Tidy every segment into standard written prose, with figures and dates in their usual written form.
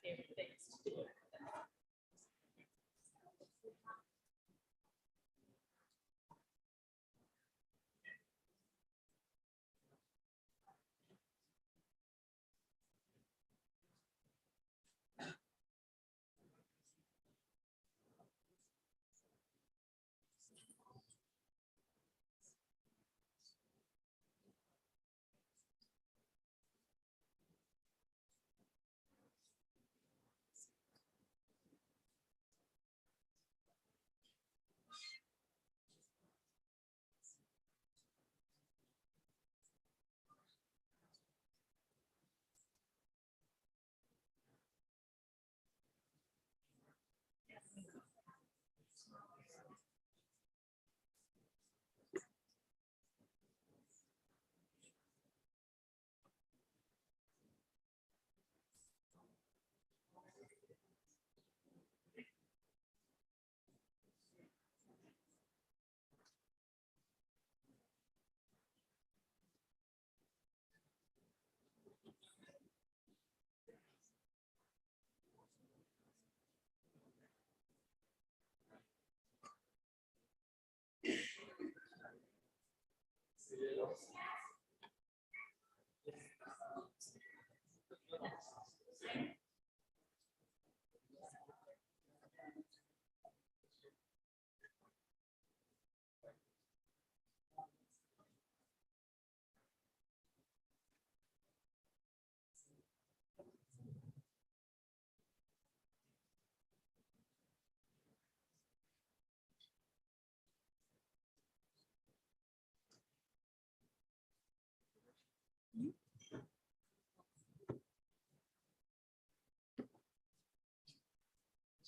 favorite things to do.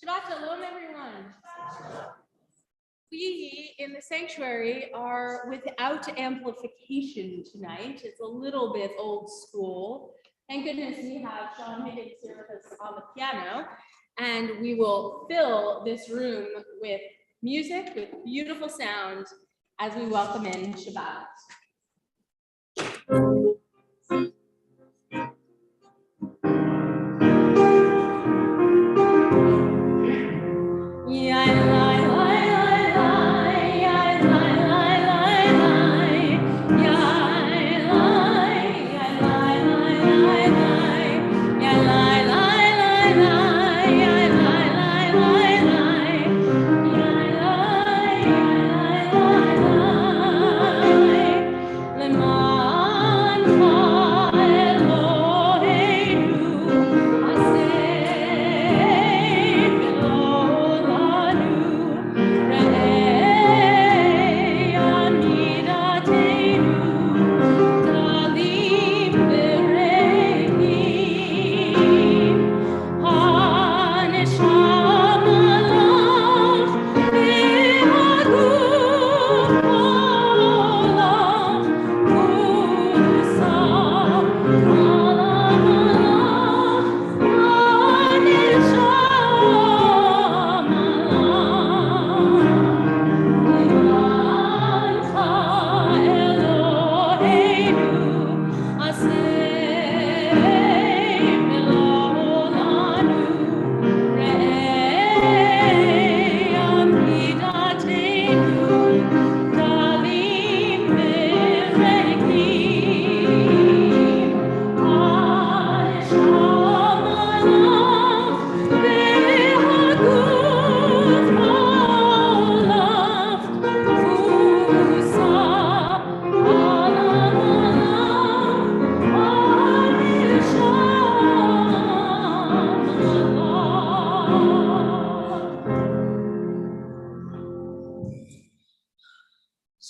Shabbat Shalom, everyone. We in the sanctuary are without amplification tonight. It's a little bit old school. Thank goodness we have Sean Higgins here with us on the piano, and we will fill this room with music, with beautiful sound as we welcome in Shabbat.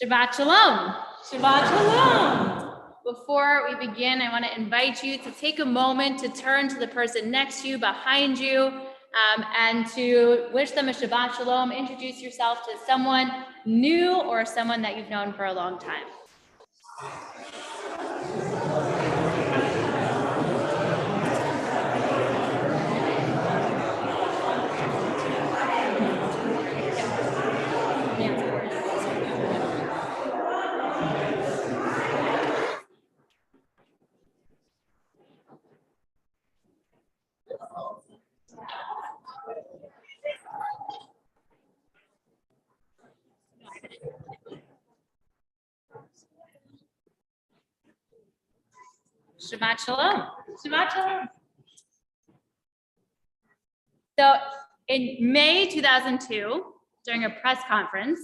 Shabbat Shalom. Shabbat Shalom. Before we begin, I want to invite you to take a moment to turn to the person next to you, behind you, and to wish them a Shabbat Shalom. Introduce yourself to someone new or someone that you've known for a long time. Shabbat Shalom. Shabbat Shalom. So in May 2002, during a press conference,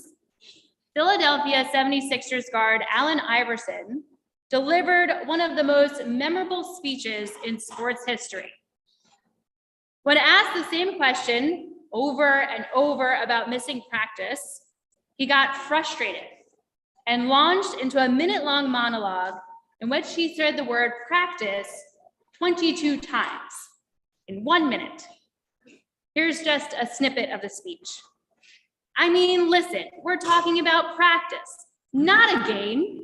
Philadelphia 76ers guard Allen Iverson delivered one of the most memorable speeches in sports history. When asked the same question over and over about missing practice, he got frustrated and launched into a minute-long monologue in which he said the word practice 22 times in 1 minute. Here's just a snippet of the speech. I mean, listen, we're talking about practice, not a game,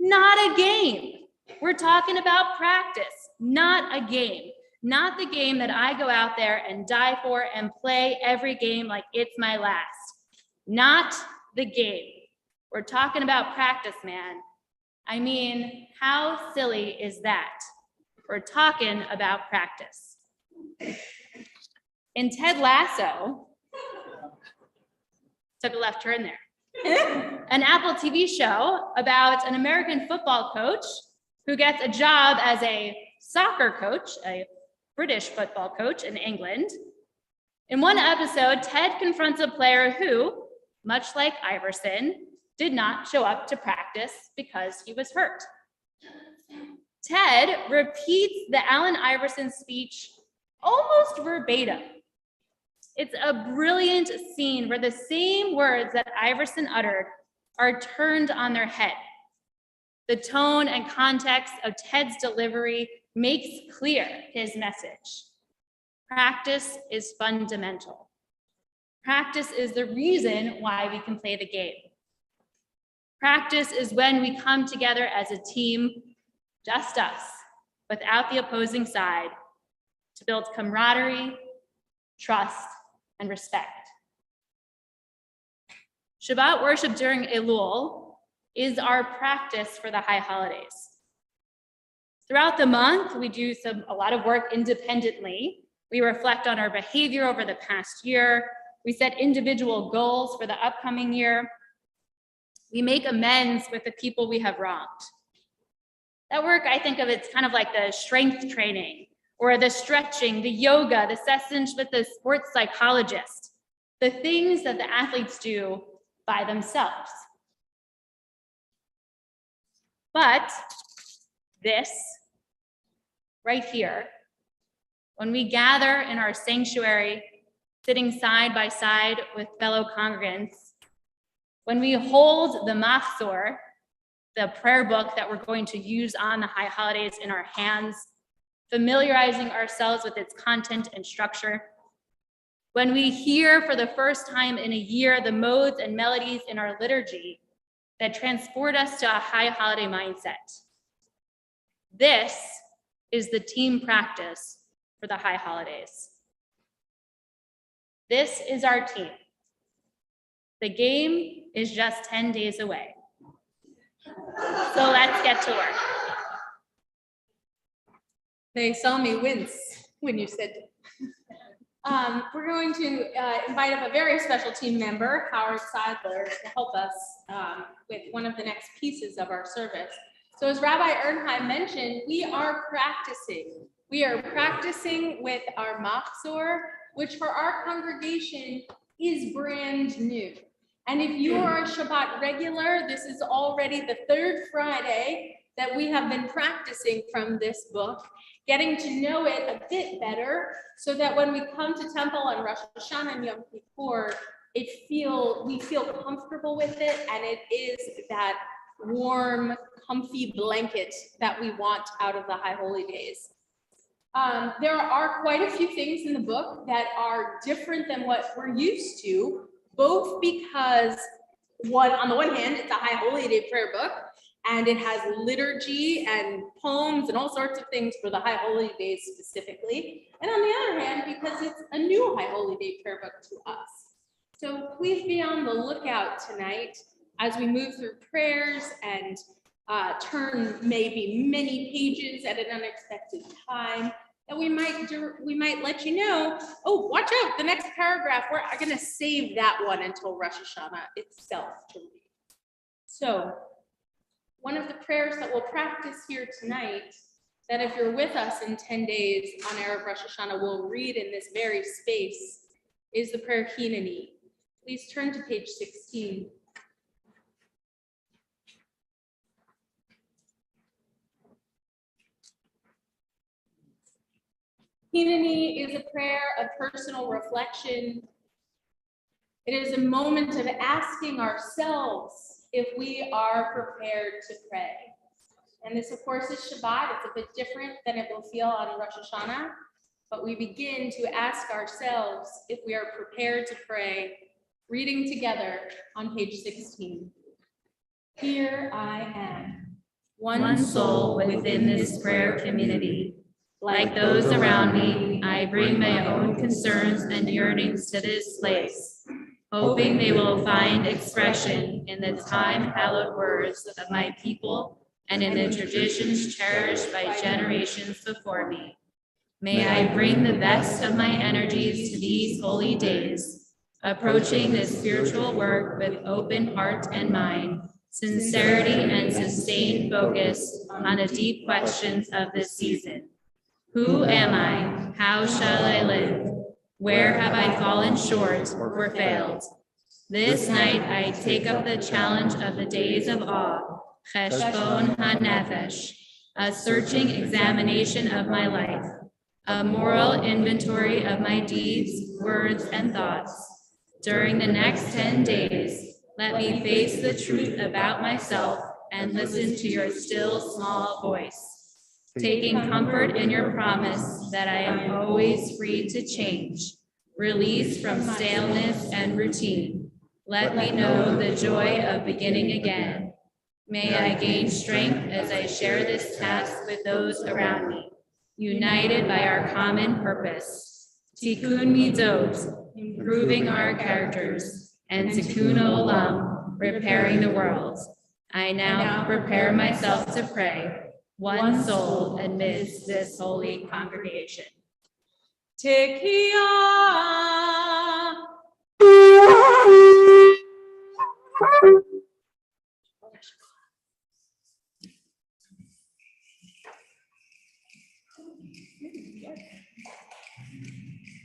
not a game. We're talking about practice, not a game, not the game that I go out there and die for and play every game like it's my last. Not the game. We're talking about practice, man. I mean, how silly is that? We're talking about practice. In Ted Lasso, took a left turn there, an Apple TV show about an American football coach who gets a job as a soccer coach, a British football coach in England. In one episode, Ted confronts a player who, much like Iverson, did not show up to practice because he was hurt. Ted repeats the Allen Iverson speech almost verbatim. It's a brilliant scene where the same words that Iverson uttered are turned on their head. The tone and context of Ted's delivery makes clear his message. Practice is fundamental. Practice is the reason why we can play the game. Practice is when we come together as a team, just us, without the opposing side, to build camaraderie, trust, and respect. Shabbat worship during Elul is our practice for the high holidays. Throughout the month, we do a lot of work independently. We reflect on our behavior over the past year. We set individual goals for the upcoming year. We make amends with the people we have wronged. That work, I think of it's kind of like the strength training or the stretching, the yoga, the sessions with the sports psychologist, the things that the athletes do by themselves. But this, right here, when we gather in our sanctuary, sitting side by side with fellow congregants, when we hold the machzor, the prayer book that we're going to use on the high holidays in our hands, familiarizing ourselves with its content and structure, when we hear for the first time in a year the modes and melodies in our liturgy that transport us to a high holiday mindset. This is the team practice for the high holidays. This is our team. The game is just 10 days away. So let's get to work. They saw me wince when you said we're going to invite up a very special team member, Howard Seidler, to help us with one of the next pieces of our service. So as Rabbi Ernheim mentioned, we are practicing. We are practicing with our machzor, which for our congregation is brand new. And if you are a Shabbat regular, this is already the third Friday that we have been practicing from this book, getting to know it a bit better so that when we come to temple on Rosh Hashanah and Yom Kippur, we feel comfortable with it, and it is that warm, comfy blanket that we want out of the High Holy Days. There are quite a few things in the book that are different than what we're used to, both because on the one hand, it's a High Holy Day prayer book, and it has liturgy and poems and all sorts of things for the High Holy Days specifically. And on the other hand, because it's a new High Holy Day prayer book to us. So please be on the lookout tonight as we move through prayers and turn maybe many pages at an unexpected time. that we might let you know, oh, watch out, the next paragraph, we're going to save that one until Rosh Hashanah itself to read. So one of the prayers that we'll practice here tonight, that if you're with us in 10 days on Erev Rosh Hashanah, we'll read in this very space, is the prayer Hineni. Please turn to page 16. Hineni is a prayer of personal reflection. It is a moment of asking ourselves if we are prepared to pray. And this, of course, is Shabbat. It's a bit different than it will feel on Rosh Hashanah, but we begin to ask ourselves if we are prepared to pray, reading together on page 16. Here I am, One soul within this prayer community. Like those around me, I bring my own concerns and yearnings to this place, hoping they will find expression in the time-hallowed words of my people and in the traditions cherished by generations before me. May I bring the best of my energies to these holy days, approaching this spiritual work with open heart and mind, sincerity and sustained focus on the deep questions of this season. Who am I? How shall I live? Where have I fallen short or failed? This night I take up the challenge of the days of awe, Cheshbon HaNefesh, a searching examination of my life, a moral inventory of my deeds, words, and thoughts. During the next 10 days, let me face the truth about myself and listen to your still small voice, taking comfort in your promise that I am always free to change, released from staleness and routine. Let me know the joy of beginning again. May I gain strength as I share this task with those around me, united by our common purpose. Tikkun Midot, improving our characters, and Tikkun Olam, repairing the world. I now prepare myself to pray, one soul amidst this holy congregation. Tekiah.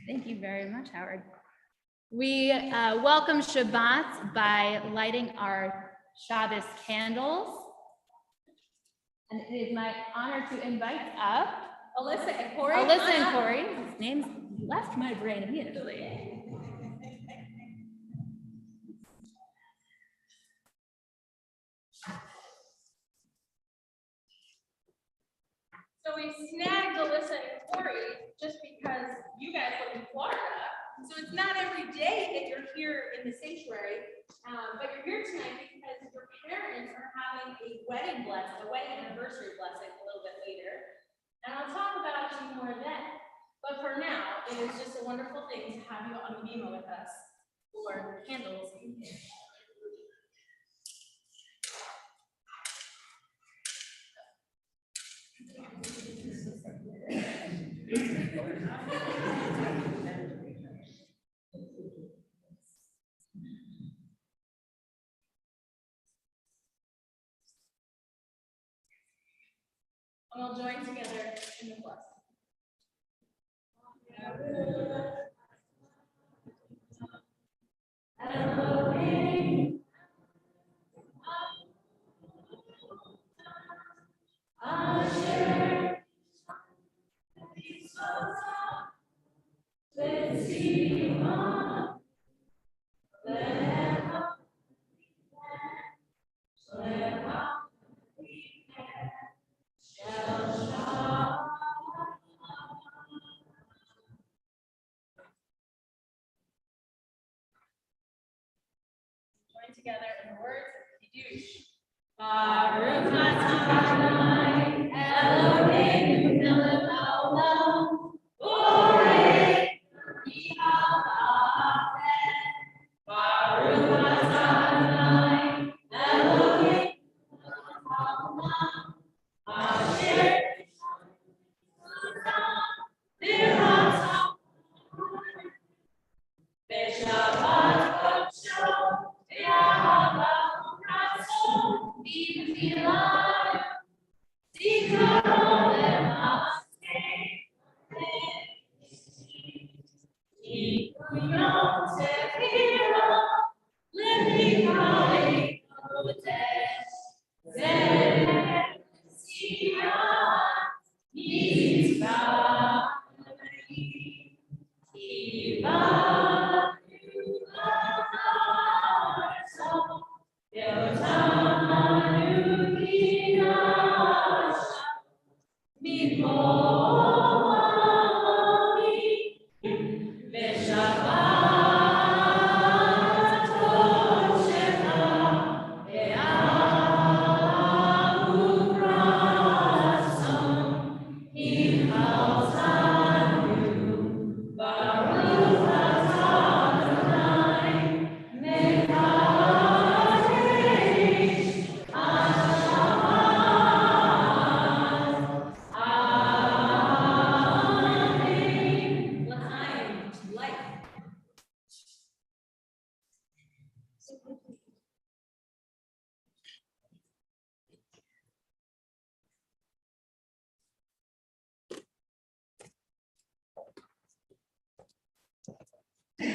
Thank you very much, Howard. We welcome Shabbat by lighting our Shabbos candles. And it is my honor to invite up Alyssa and Corey. Alyssa and Corey. His name's left my brain immediately. So we snagged Alyssa and Corey just because you guys live in Florida. So it's not every day that you're here in the sanctuary, but you're here tonight because your parents are having a wedding anniversary blessing a little bit later. And I'll talk about you more then. But for now, it is just a wonderful thing to have you on the Bima with us for candles. And we'll join together in the blessing. Elohim, Asher, join together in the words of Kiddush. Baruch atah Eloheinu melech haolam, borei Baruch atah Eloheinu melech haolam, asher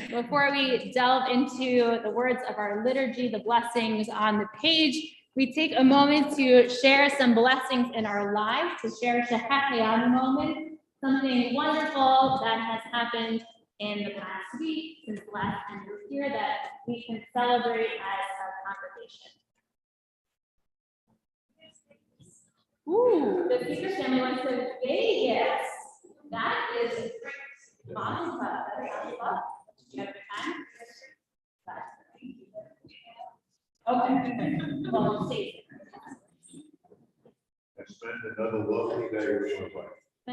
Before we delve into the words of our liturgy, the blessings on the page, we take a moment to share some blessings in our lives, to share Shehecheyanu moment, something wonderful that has happened in the past week since last time we were here that we can celebrate as our congregation. Ooh, the speaker family went to Vegas. That is awesome. Okay. Well, safe. And spend another lovely day with your wife. I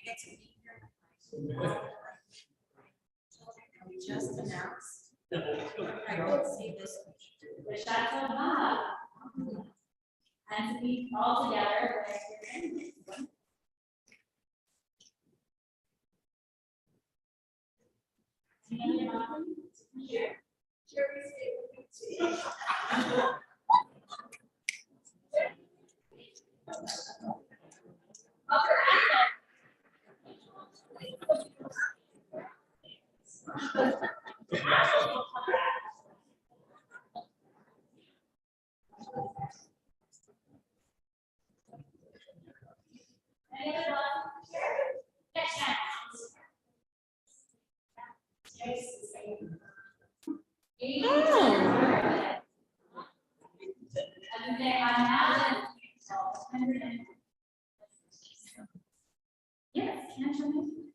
get to be here. We just announced. I will see this. The Chateau Bob. And to be all together with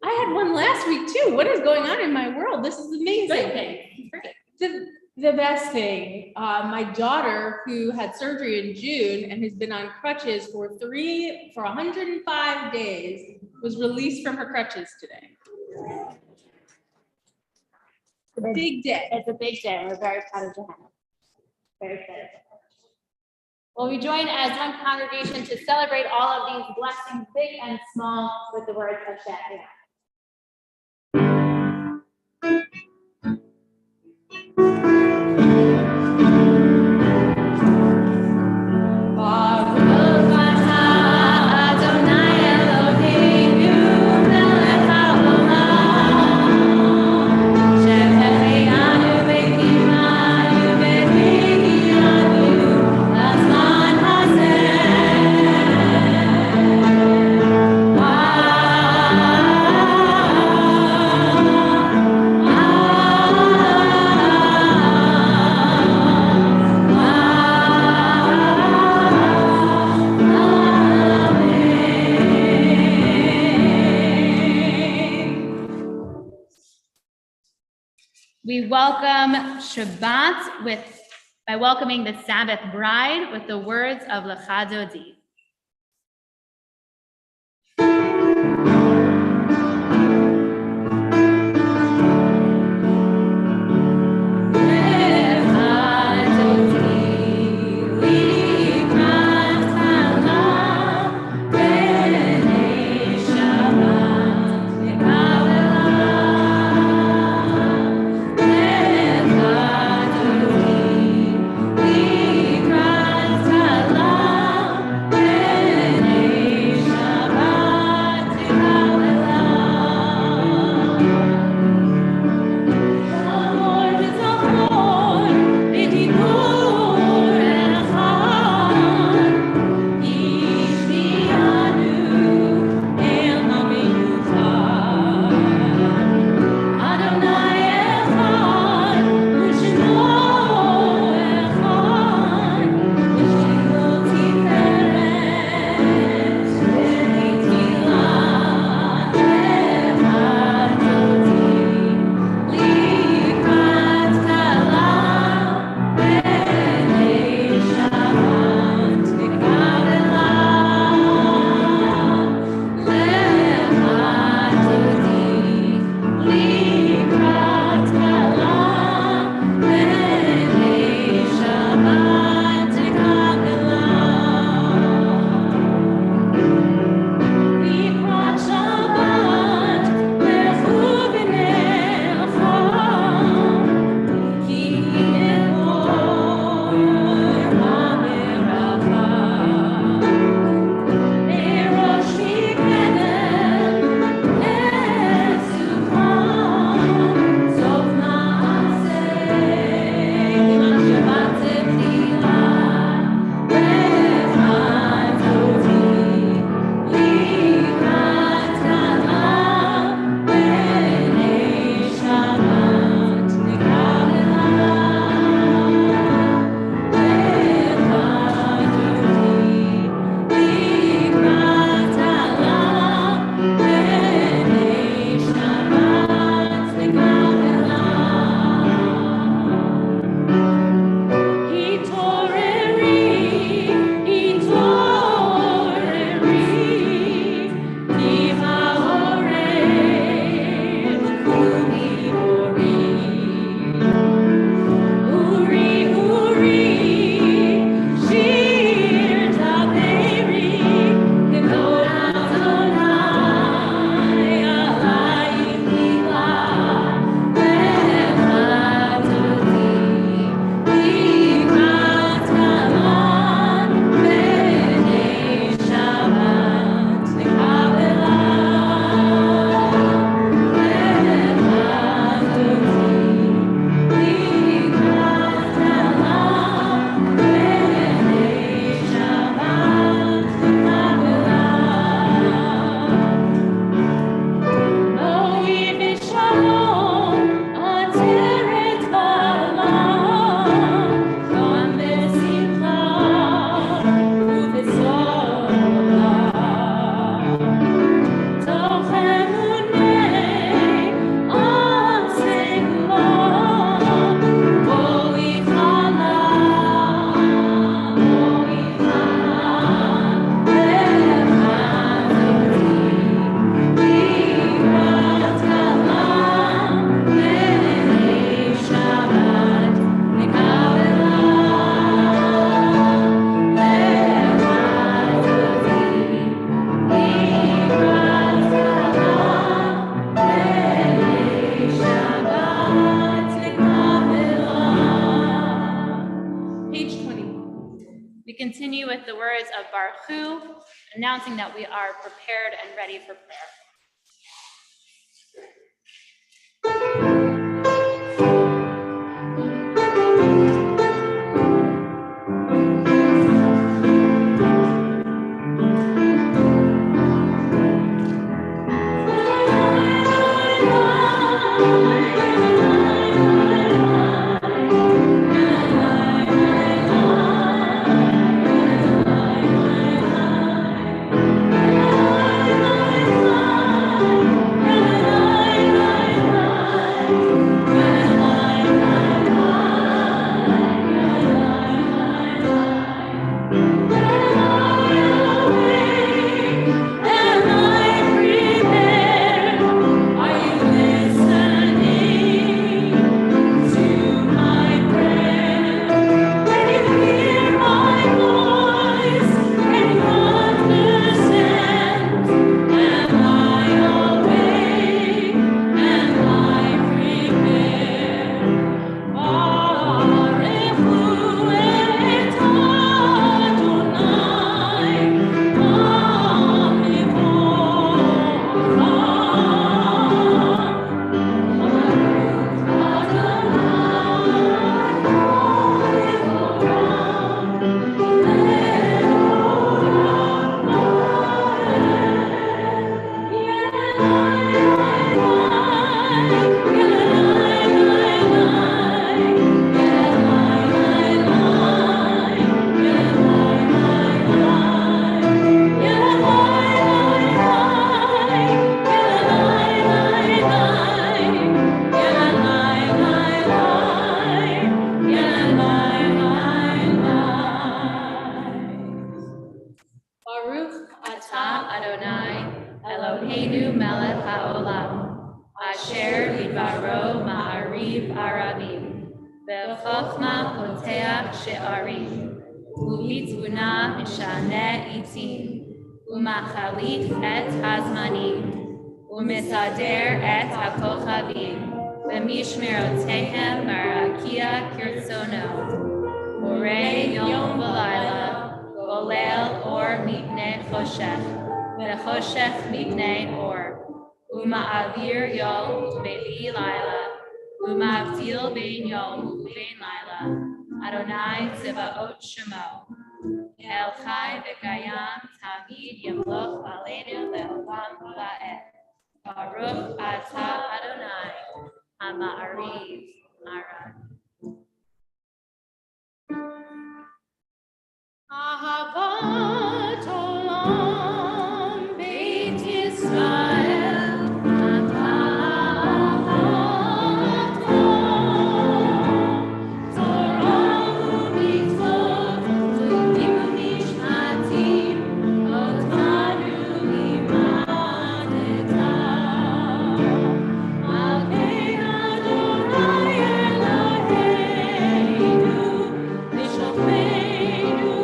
I had one last week too. What is going on in my world? This is amazing. The best thing, my daughter, who had surgery in June and has been on crutches for 105 days, was released from her crutches today. Big day. It's a big day. We're very proud of Johanna. Very excited. Well, we join as one congregation to celebrate all of these blessings, big and small, with the words of Shehecheyanu. We welcome Shabbat by welcoming the Sabbath bride with the words of Lecha Dodi. Baruch, announcing that we are prepared and ready for prayer. Baruch Atah Adonai, Eloheinu melech haolam, asher bidbaro ma'ariv arabim, v'chochma poteach she'arim, u'bitzvuna mishaneh itzim, u'machalit et hazmanim, u'misader et hakochavim, v'mishmerotehem barakia kirtzono, borei yom v'layla, Golel or mipnei choshech, vechoshech mipnei or, uma'avir yom bevi laila, uma'avdil bein yom bein laila, Adonai tzevaot shemo, El chai v'kayam tamid yamloch aleinu le'olam va'ed, Baruch atah Adonai, ha'ma'ariv arad. Ahavat olam beit Yisrael, ahavat Torah u'mitzvot, tukim u'mishpatim, otanu limadeta. Malkei Adonai Eloheinu, Mishlocheinu.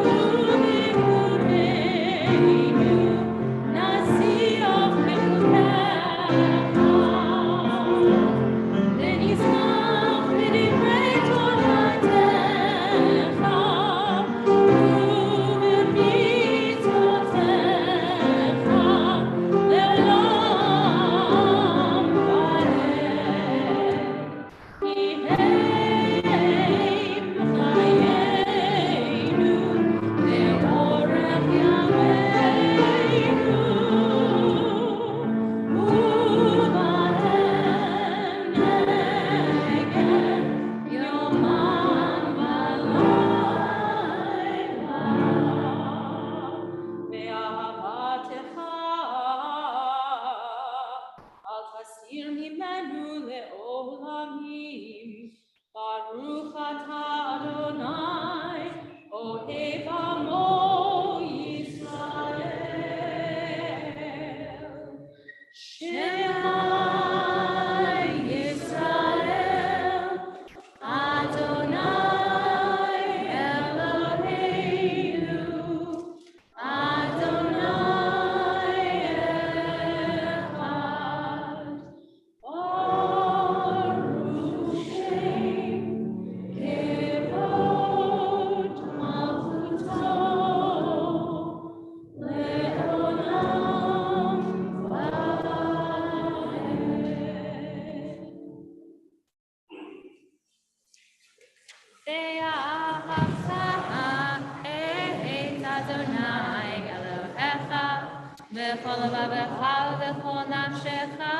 v'chol levavecha v'chol nafshecha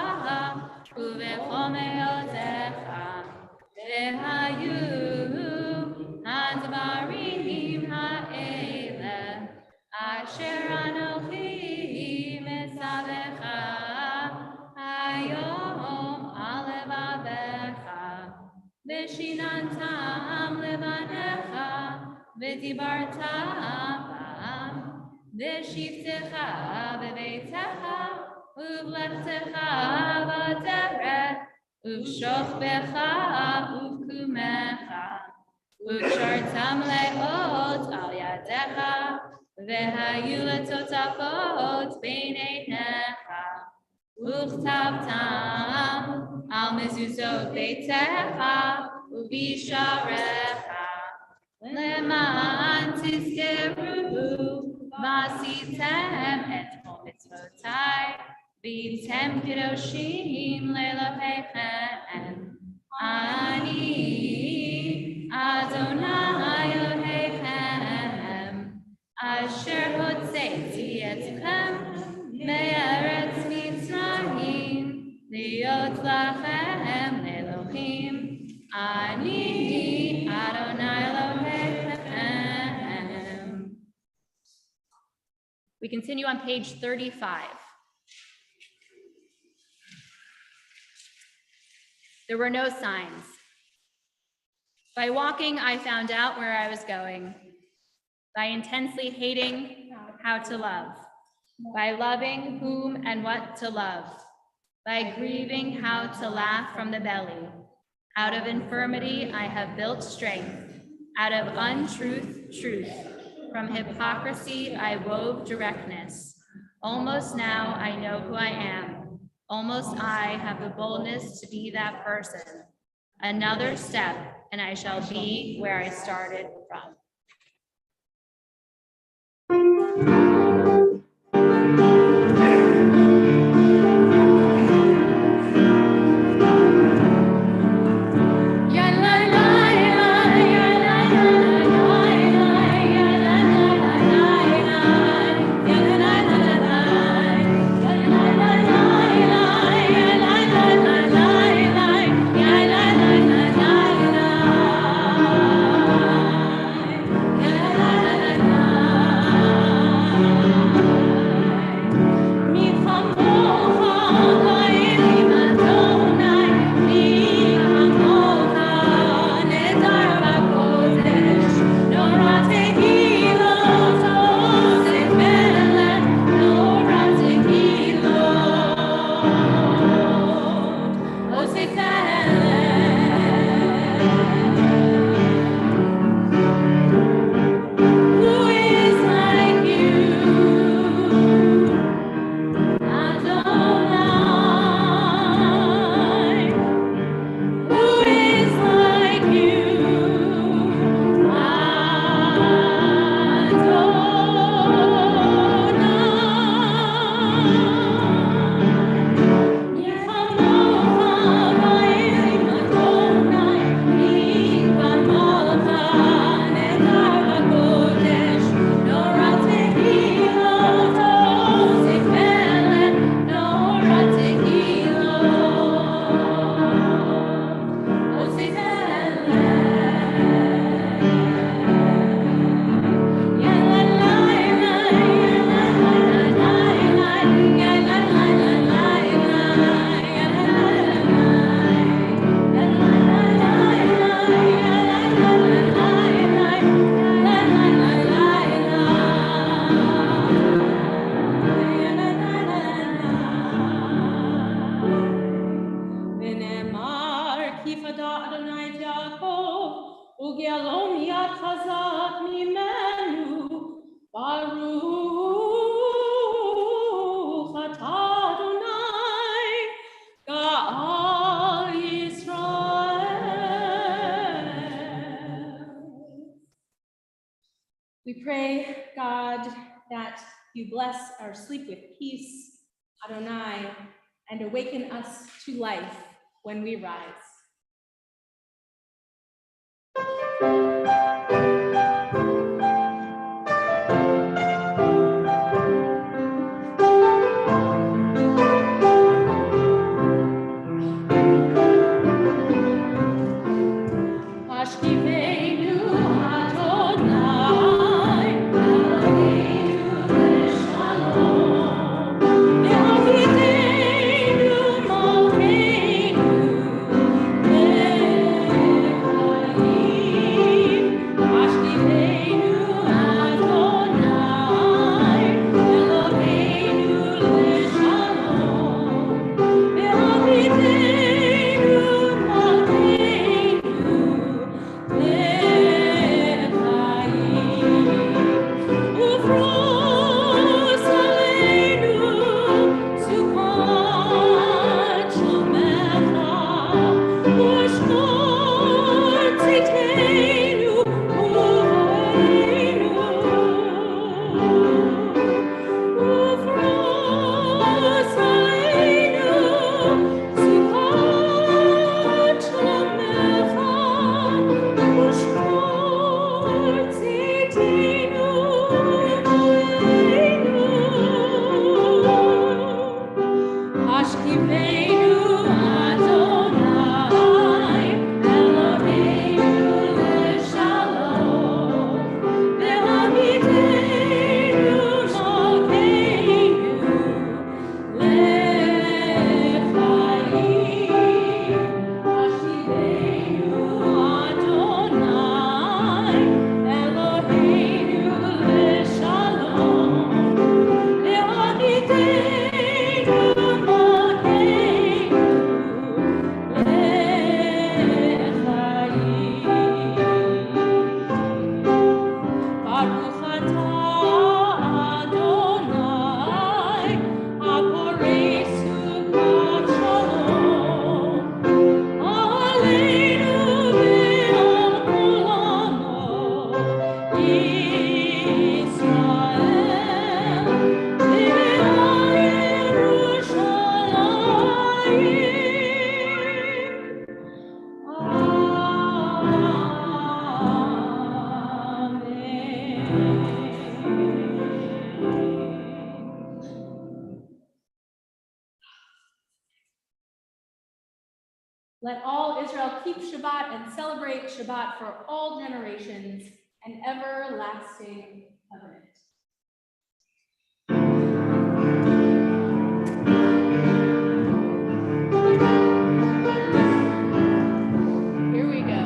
uv'chol me'otecha v'hayu hadvarim ha'ele asher anochi mitzavecha hayom al levavecha v'shinantam levanecha v'dibarta ba'am v'shivtecha b'beitecha uv'lechtecha b'derech uv'shochbecha uv'kumecha uv'shartam le'ot al yadecha v'hayu letotafot b'neinecha uv'chtabtam al mezuzot beitecha uv'isharecha למען תזכרו ועשיתם את כל מצוותיי והייתם קדושים לאלוהיכם. אני אדוני אלוהיכם אשר הוצאתי אתכם מארץ מצרים להיות לכם לאלוהים. אני אדוני אלוהיכם. We continue on page 35. There were no signs. By walking, I found out where I was going. By intensely hating how to love. By loving whom and what to love. By grieving how to laugh from the belly. Out of infirmity, I have built strength. Out of untruth, truth. From hypocrisy, I wove directness. Almost now I know who I am. Almost I have the boldness to be that person. Another step, and I shall be where I started from. We pray, God, that you bless our sleep with peace, Adonai, and awaken us to life when we rise. Let all Israel keep Shabbat and celebrate Shabbat for all generations, an everlasting covenant. Here we go.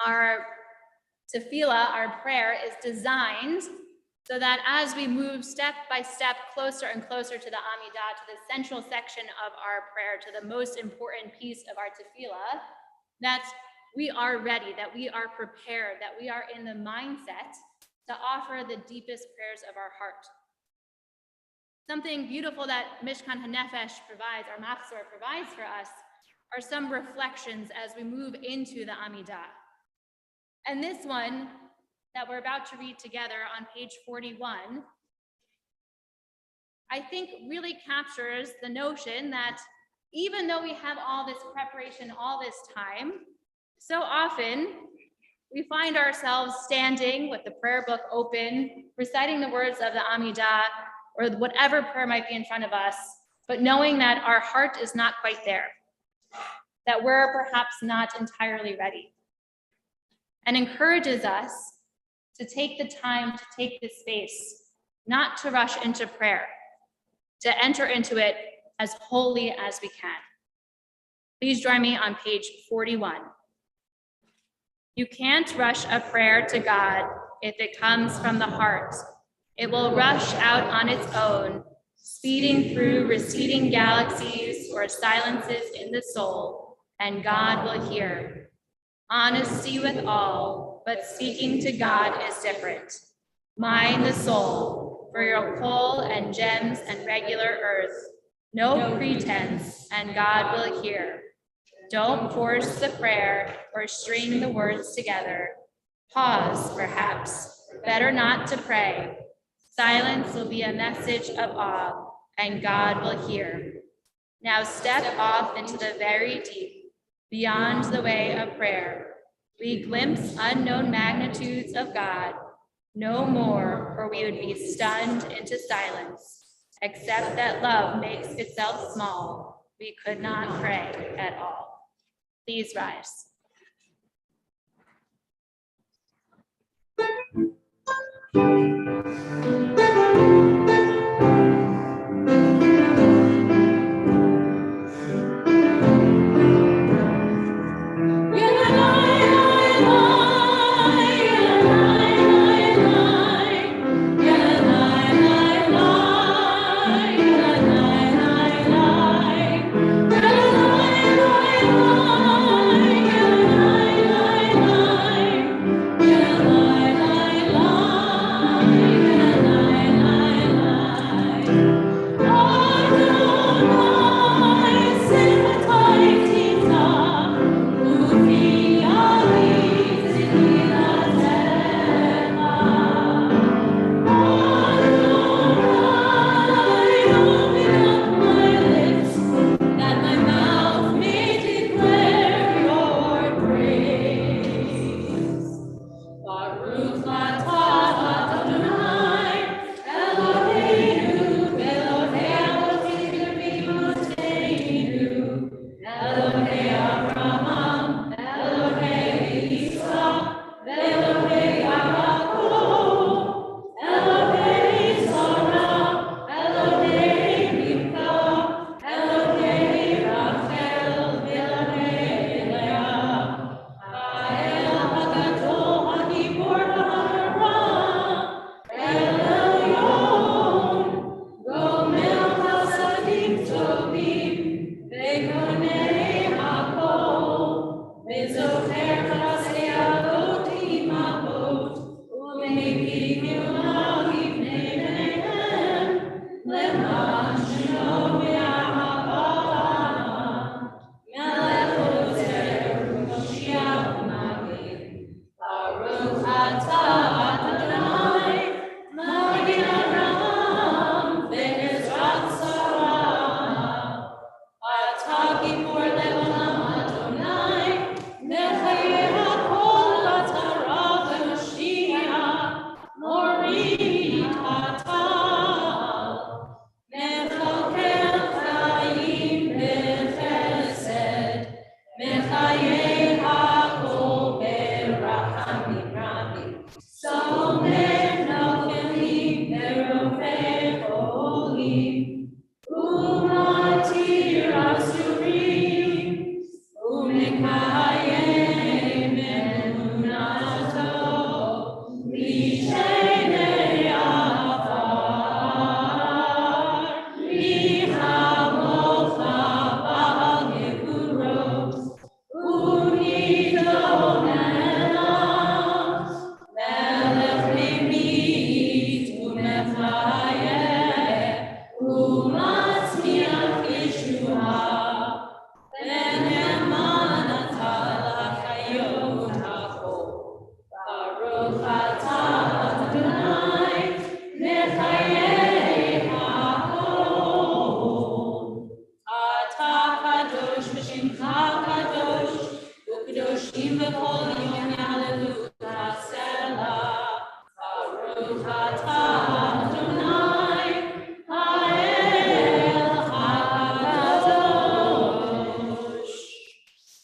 Our tefillah, our prayer, is designed so that as we move step by step closer and closer to the Amidah, to the central section of our prayer, to the most important piece of our tefillah, that we are ready, that we are prepared, that we are in the mindset to offer the deepest prayers of our heart. Something beautiful that Mishkan HaNefesh provides, our Machzor provides for us, are some reflections as we move into the Amidah. And this one that we're about to read together on page 41, I think really captures the notion that even though we have all this preparation, all this time, so often we find ourselves standing with the prayer book open, reciting the words of the Amidah, or whatever prayer might be in front of us, but knowing that our heart is not quite there, that we're perhaps not entirely ready, and encourages us to take the time, to take the space, not to rush into prayer, to enter into it as wholly as we can. Please join me on page 41. You can't rush a prayer to God if it comes from the heart. It will rush out on its own, speeding through receding galaxies or silences in the soul, and God will hear. Honesty with all, but speaking to God is different. Mine the soul, for your coal and gems and regular earth. No pretense, and God will hear. Don't force the prayer or string the words together. Pause, perhaps. Better not to pray. Silence will be a message of awe, and God will hear. Now step off into the very deep, beyond the way of prayer. We glimpse unknown magnitudes of God. No more, or we would be stunned into silence. Except that love makes itself small, we could not pray at all. Please rise.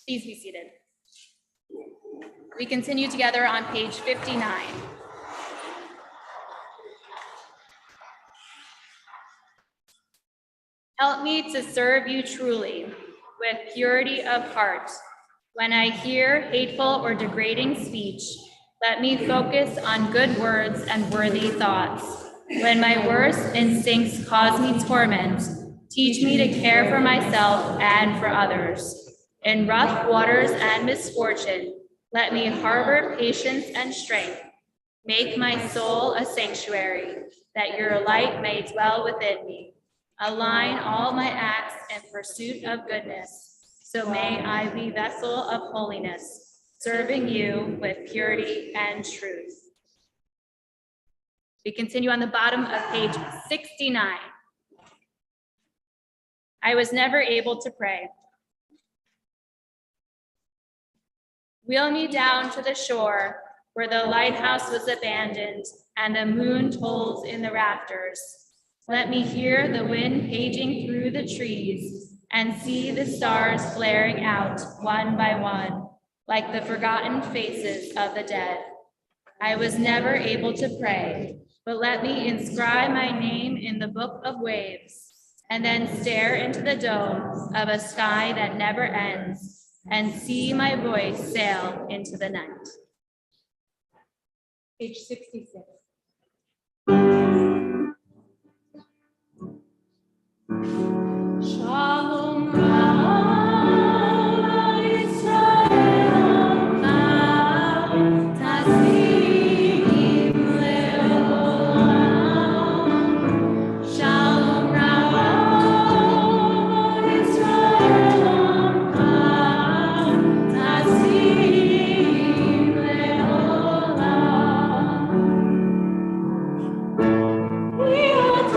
Please be seated. We continue together on page 59. Help me to serve you truly with purity of heart. When I hear hateful or degrading speech, let me focus on good words and worthy thoughts. When my worst instincts cause me torment, teach me to care for myself and for others. In rough waters and misfortune, let me harbor patience and strength. Make my soul a sanctuary, that your light may dwell within me. Align all my acts in pursuit of goodness, so may I be vessel of holiness, serving you with purity and truth. We continue on the bottom of page 69. I was never able to pray. Wheel me down to the shore where the lighthouse was abandoned and the moon tolls in the rafters. Let me hear the wind paging through the trees and see the stars flaring out one by one, like the forgotten faces of the dead. I was never able to pray, but let me inscribe my name in the book of waves, and then stare into the dome of a sky that never ends, and see my voice sail into the night. Page 66. Shalom Rava Yisrael Tasim Leolam. Shalom Rava Yisrael Tasim Leolam. We are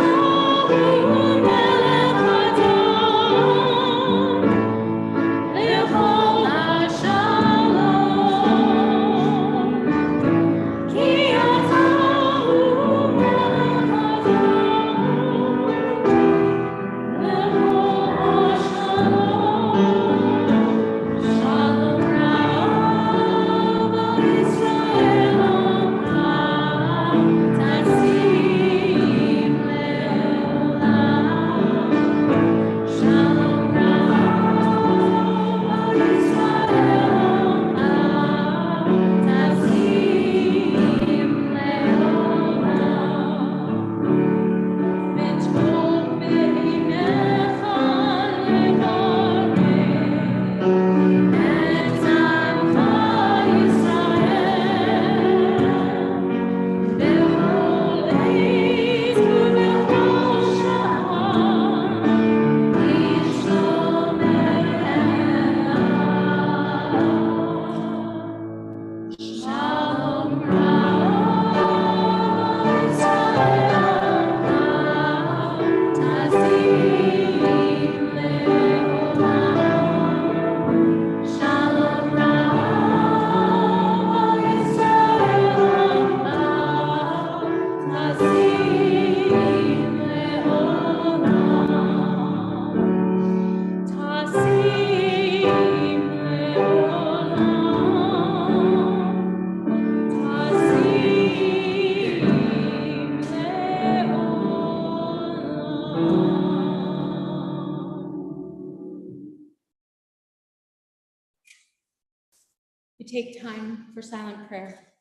we take time for silent prayer.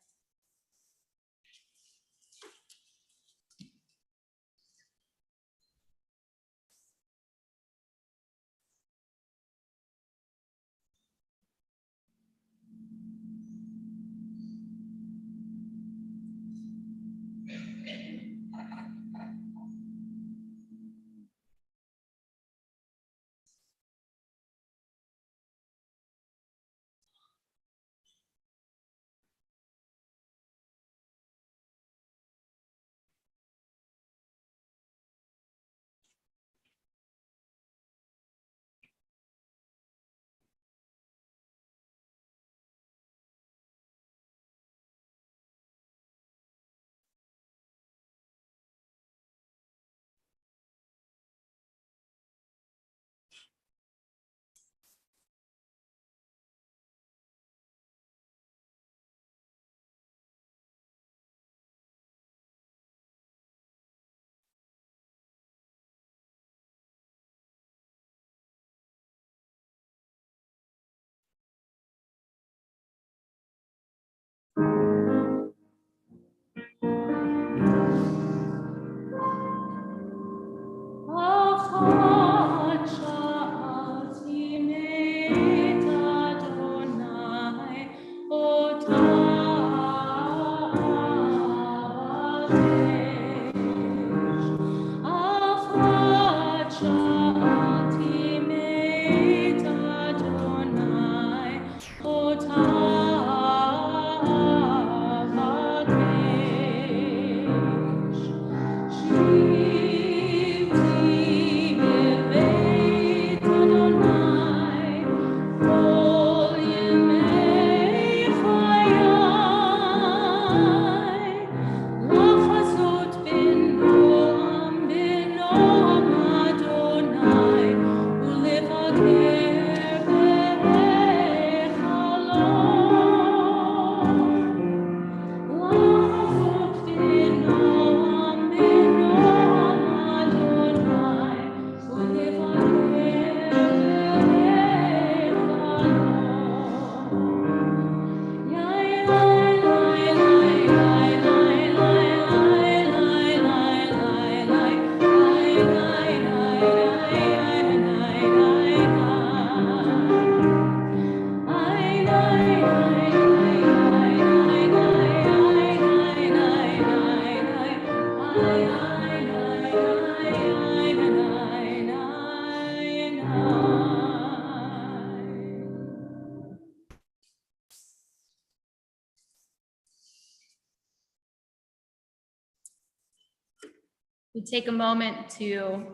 We take a moment to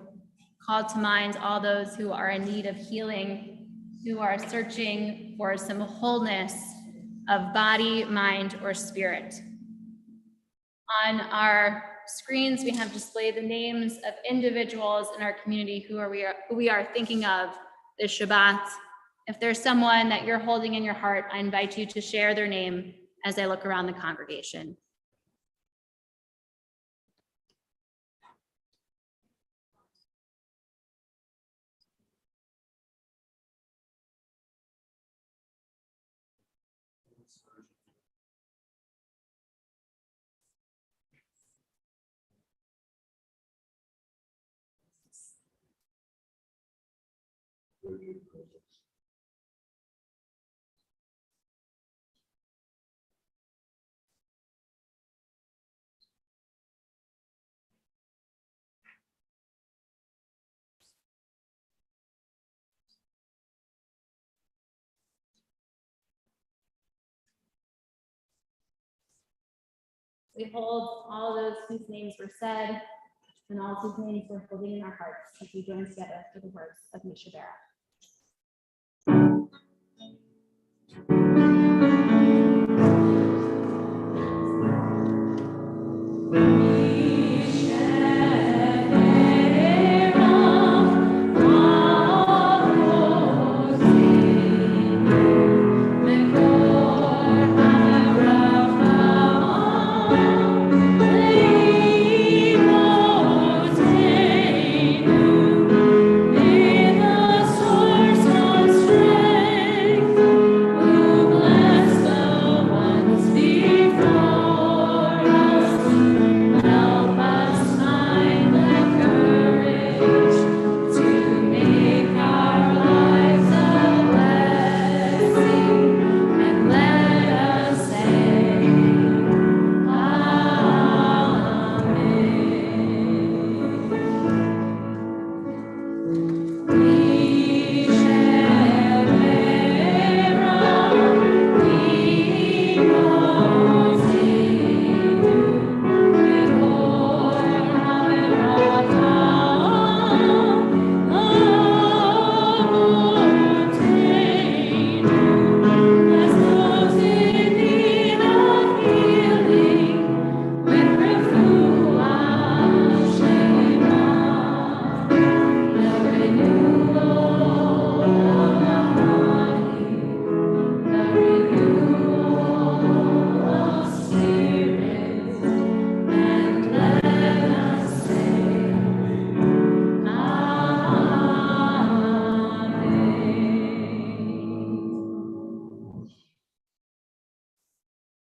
call to mind all those who are in need of healing, who are searching for some wholeness of body, mind, or spirit. On our screens, we have displayed the names of individuals in our community who we are thinking of this Shabbat. If there's someone that you're holding in your heart, I invite you to share their name as I look around the congregation. We hold all those whose names were said and all whose names we're holding in our hearts as we join together for the words of Mishabara.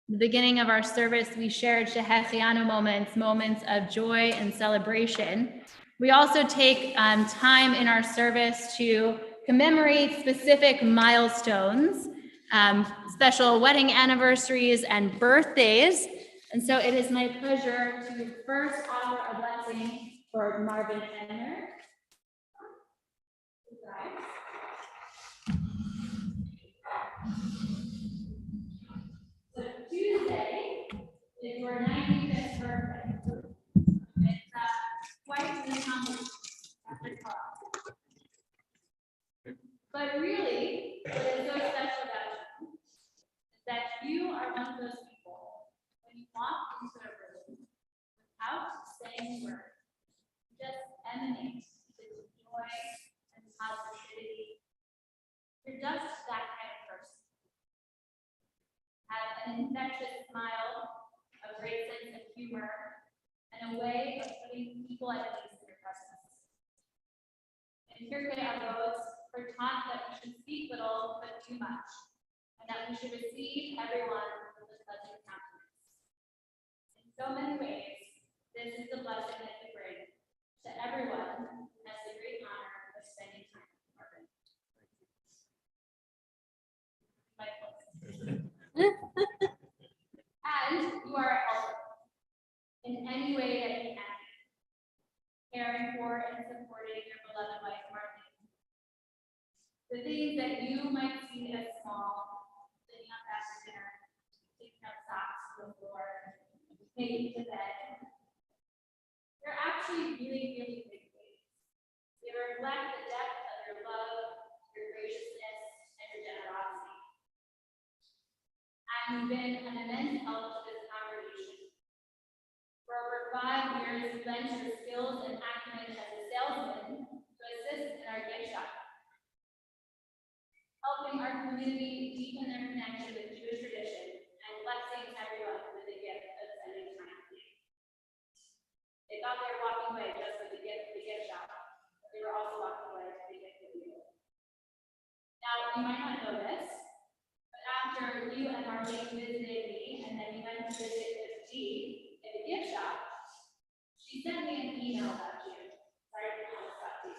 The beginning of our service, we shared Shehechianu moments of joy and celebration. We also take time in our service to commemorate specific milestones, special wedding anniversaries and birthdays. And so it is my pleasure to first offer a blessing for Marvin Henner. So Tuesday is your 95th birthday. It's quite an accomplishment after college. But really, what is so special about you is that you are one of those people, when you walk into a room without saying a word, you just emanate this joy and positivity. You're just that kind of person. Have an infectious smile, a great sense of humor, and a way of putting people at ease in your presence. And here our roads are taught that we should speak little but too much, and that we should receive everyone with a pleasant countenance. In so many ways, this is the blessing that we bring to everyone who has the great honor of spending time with Marvin. And you are a helper in any way that you can, caring for and supporting your beloved wife, Martin. The things that you might see as small, sitting up after dinner, picking up socks to the floor, taking to bed, they're actually actually really, really big things. They reflect the depth of your love, your graciousness, and your generosity. And you've been an immense help to this congregation. For over 5 years, you lent your skills and acumen as a salesman to assist in our gift shop, helping our community deepen their connection with Jewish tradition and blessing everyone with the gift of spending time with you. They thought they were walking away just with the gift shop, but they were also walking away with the gift of you. Now, you might not know this, but after you and Marlene visited me, and then you went to visit G in the gift shop, she sent me an email about you. Sorry to promise about you.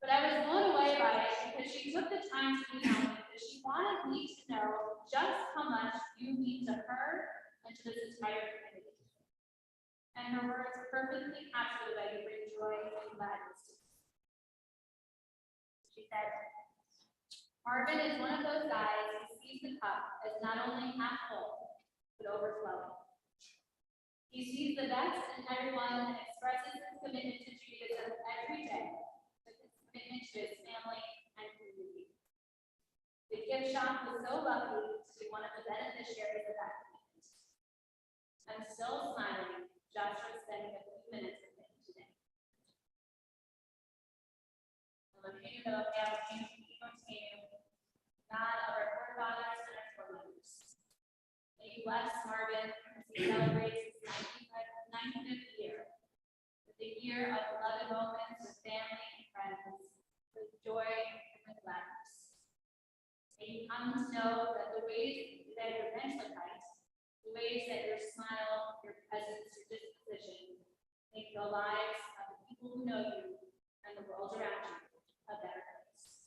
But I was blown away by it because she took the time to email me because she wanted me to know just how much you mean to her and to this entire community. And her words perfectly capture the way you bring joy and gladness to us. She said, Marvin is one of those guys who sees the cup as not only half full, but overflowing. He sees the best in everyone and expresses his commitment to Judaism every day with his commitment to his family and community. The gift shop was so lucky to be one of the beneficiaries of that commitment. I'm still smiling just for spending a few minutes with him today. God of our forefathers and our foremothers. May you bless Marvin as he celebrates his 95th year, with a year of beloved moments with family and friends, with joy and with gladness. May you come to know that the ways that your Menschlichkeit, the ways that your smile, your presence, your disposition, make the lives of the people who know you and the world around you a better place.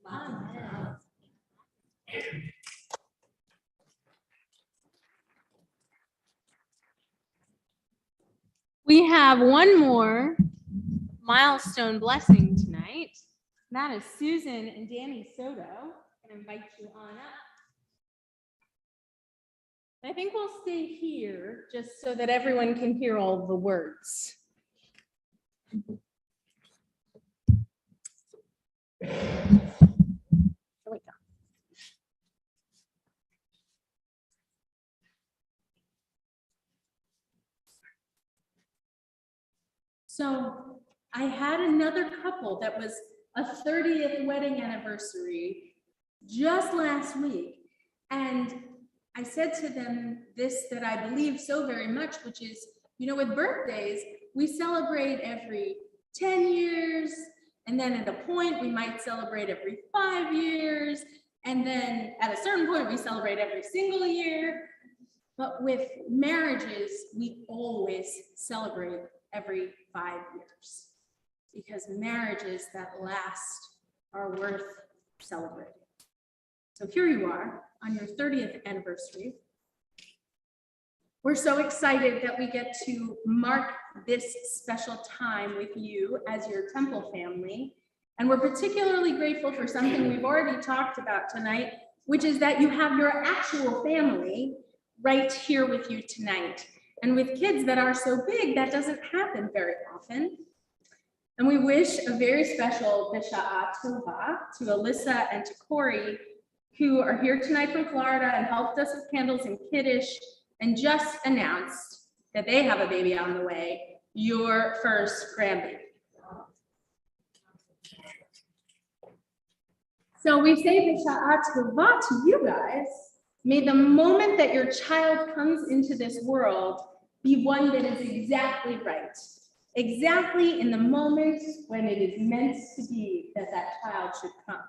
Amen. We have one more milestone blessing tonight. That is Susan and Danny Soto. I'm going to invite you on up. I think we'll stay here just so that everyone can hear all the words. Here we go. So I had another couple that was a 30th wedding anniversary just last week. And I said to them this that I believe so very much, which is, you know, with birthdays, we celebrate every 10 years. And then at a point, we might celebrate every 5 years. And then at a certain point, we celebrate every single year. But with marriages, we always celebrate every 5 years, because marriages that last are worth celebrating. So here you are on your 30th anniversary. We're so excited that we get to mark this special time with you as your temple family. And we're particularly grateful for something we've already talked about tonight, which is that you have your actual family right here with you tonight. And with kids that are so big, that doesn't happen very often. And we wish a very special B'Sha'a Tova to Alyssa and to Corey, who are here tonight from Florida and helped us with candles and Kiddush and just announced that they have a baby on the way, your first grandbaby. So we say B'Sha'a Tova to you guys. May the moment that your child comes into this world be one that is exactly right. Exactly in the moment when it is meant to be that that child should come.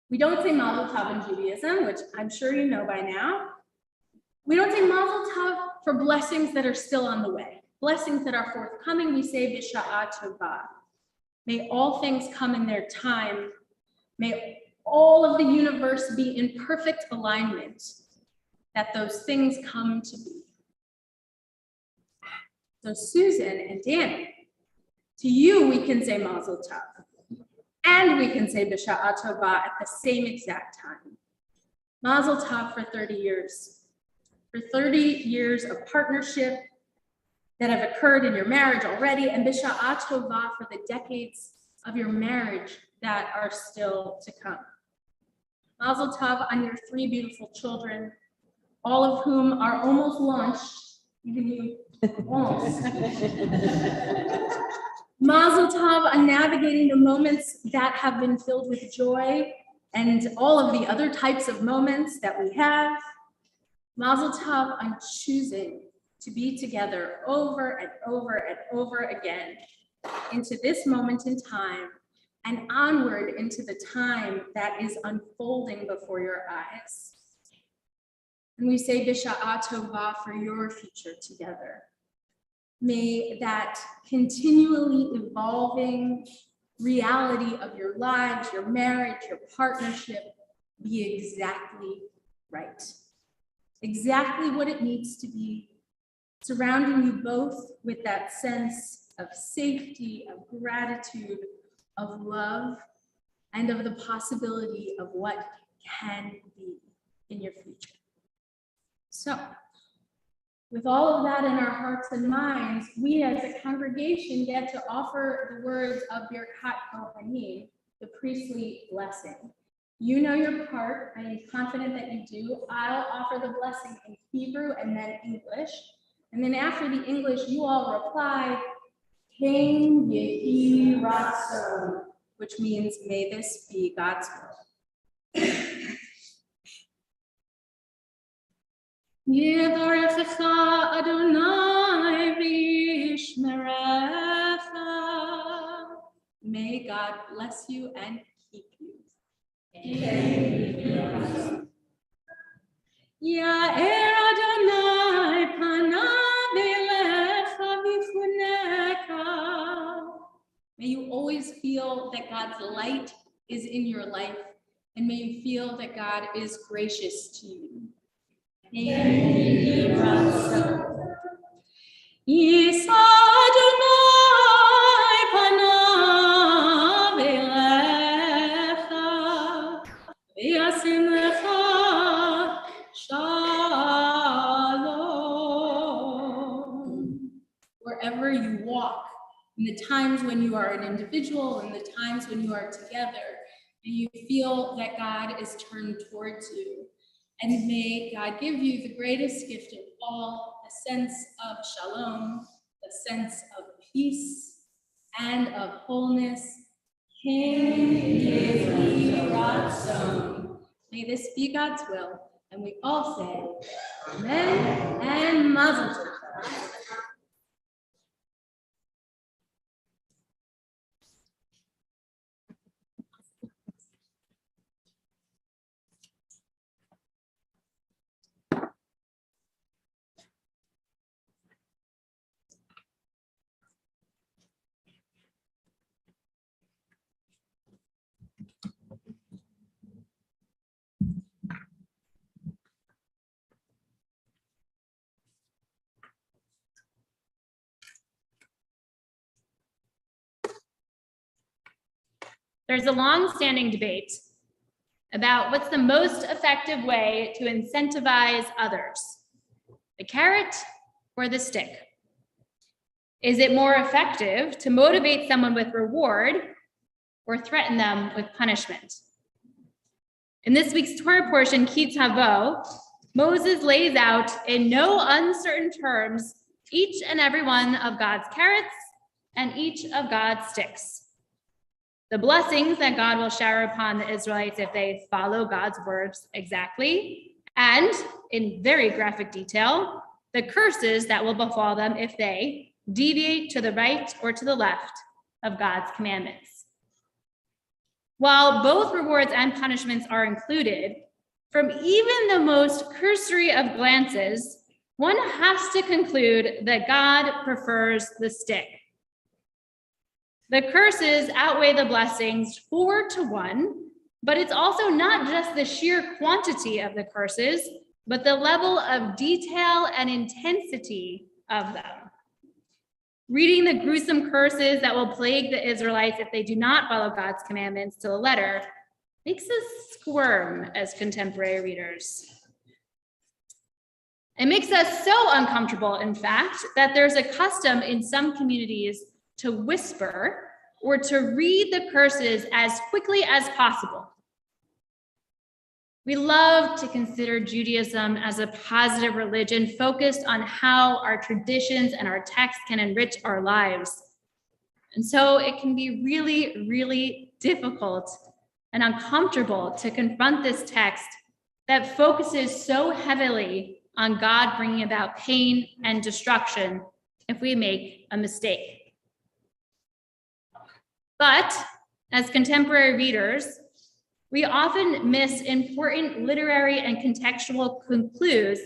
We don't say Mazel Tov in Judaism, which I'm sure you know by now. We don't say Mazel Tov for blessings that are still on the way. Blessings that are forthcoming, we say B'Sha'a Tova. May all things come in their time. May all of the universe be in perfect alignment, that those things come to be. So Susan and Danny, to you we can say Mazel Tov, and we can say B'Sha'a Tova at the same exact time. Mazel Tov for 30 years. For 30 years of partnership, that have occurred in your marriage already, and B'Sha'ah Tovah for the decades of your marriage that are still to come. Mazel Tov on your 3 beautiful children, all of whom are almost launched, even you, almost. Mazel Tov on navigating the moments that have been filled with joy and all of the other types of moments that we have. Mazel Tov on choosing to be together over and over and over again into this moment in time and onward into the time that is unfolding before your eyes. And we say B'Sha'ah Tovah for your future together. May that continually evolving reality of your lives, your marriage, your partnership be exactly right. Exactly what it needs to be, surrounding you both with that sense of safety, of gratitude, of love, and of the possibility of what can be in your future. So, with all of that in our hearts and minds, we as a congregation get to offer the words of Birkat Kohanim, the priestly blessing. You know your part. I am confident that you do. I'll offer the blessing in Hebrew and then English. And then after the English, you all reply, Ken Yehi Ratzon, which means may this be God's will. Yevarechecha Adonai v'yishmerecha. May God bless you and keep you. Amen. Ya'er Adonai panav elecha v'funeka. May you always feel that God's light is in your life, and may you feel that God is gracious to you. Yisa Adonai panav elecha v'yasim lecha shalom. Wherever you walk, in the times when you are an individual, in the times when you are together, may you feel that God is turned towards you. And may God give you the greatest gift of all, a sense of shalom, a sense of peace and of wholeness. May this be God's will. And we all say, Amen and Mazel Tov. There's a long-standing debate about what's the most effective way to incentivize others, the carrot or the stick. Is it more effective to motivate someone with reward or threaten them with punishment? In this week's Torah portion, Ki Tavo, Moses lays out in no uncertain terms each and every one of God's carrots and each of God's sticks. The blessings that God will shower upon the Israelites if they follow God's words exactly, and in very graphic detail, the curses that will befall them if they deviate to the right or to the left of God's commandments. While both rewards and punishments are included, from even the most cursory of glances, one has to conclude that God prefers the stick. The curses outweigh the blessings 4-1, but it's also not just the sheer quantity of the curses, but the level of detail and intensity of them. Reading the gruesome curses that will plague the Israelites if they do not follow God's commandments to the letter makes us squirm as contemporary readers. It makes us so uncomfortable, in fact, that there's a custom in some communities to whisper or to read the curses as quickly as possible. We love to consider Judaism as a positive religion focused on how our traditions and our texts can enrich our lives. And so it can be really, really difficult and uncomfortable to confront this text that focuses so heavily on God bringing about pain and destruction if we make a mistake. But as contemporary readers, we often miss important literary and contextual clues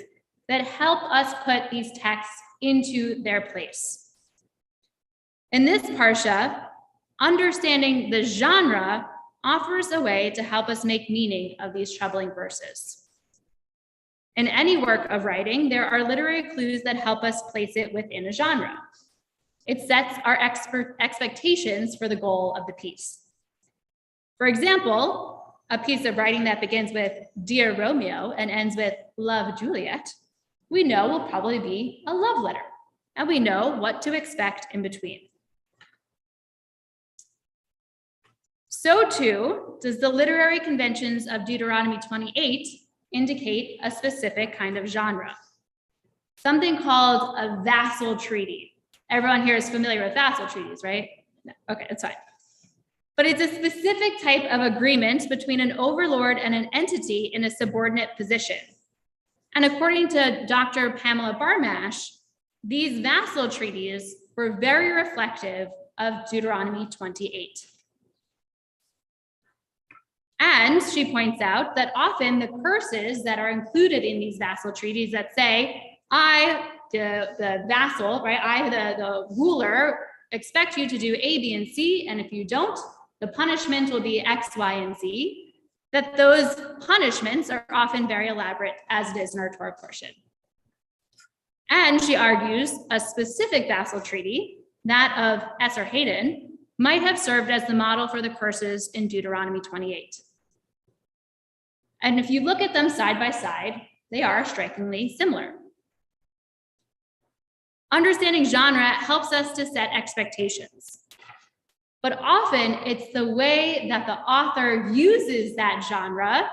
that help us put these texts into their place. In this parsha, understanding the genre offers a way to help us make meaning of these troubling verses. In any work of writing, there are literary clues that help us place it within a genre. It sets our expectations for the goal of the piece. For example, a piece of writing that begins with Dear Romeo and ends with Love Juliet, we know will probably be a love letter, and we know what to expect in between. So too does the literary conventions of Deuteronomy 28 indicate a specific kind of genre, something called a vassal treaty. Everyone here is familiar with vassal treaties, right? No. Okay, that's fine. But it's a specific type of agreement between an overlord and an entity in a subordinate position. And according to Dr. Pamela Barmash, these vassal treaties were very reflective of Deuteronomy 28. And she points out that often the curses that are included in these vassal treaties that say, I, the vassal, right, I, the ruler, expect you to do A, B, and C, and if you don't, the punishment will be X, Y, and Z, that those punishments are often very elaborate, as it is in our Torah portion. And she argues a specific vassal treaty, that of Esarhaddon, might have served as the model for the curses in Deuteronomy 28. And if you look at them side by side, they are strikingly similar. Understanding genre helps us to set expectations. But often it's the way that the author uses that genre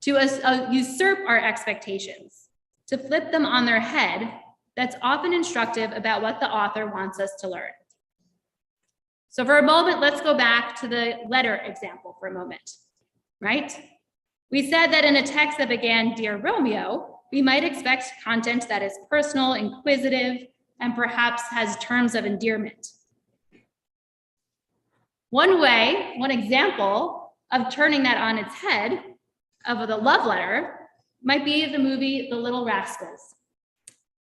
to usurp our expectations, to flip them on their head, that's often instructive about what the author wants us to learn. So for a moment, let's go back to the letter example for a moment, right? We said that in a text that began, Dear Romeo, we might expect content that is personal, inquisitive, and perhaps has terms of endearment. One example of turning that on its head of the love letter might be the movie The Little Rascals.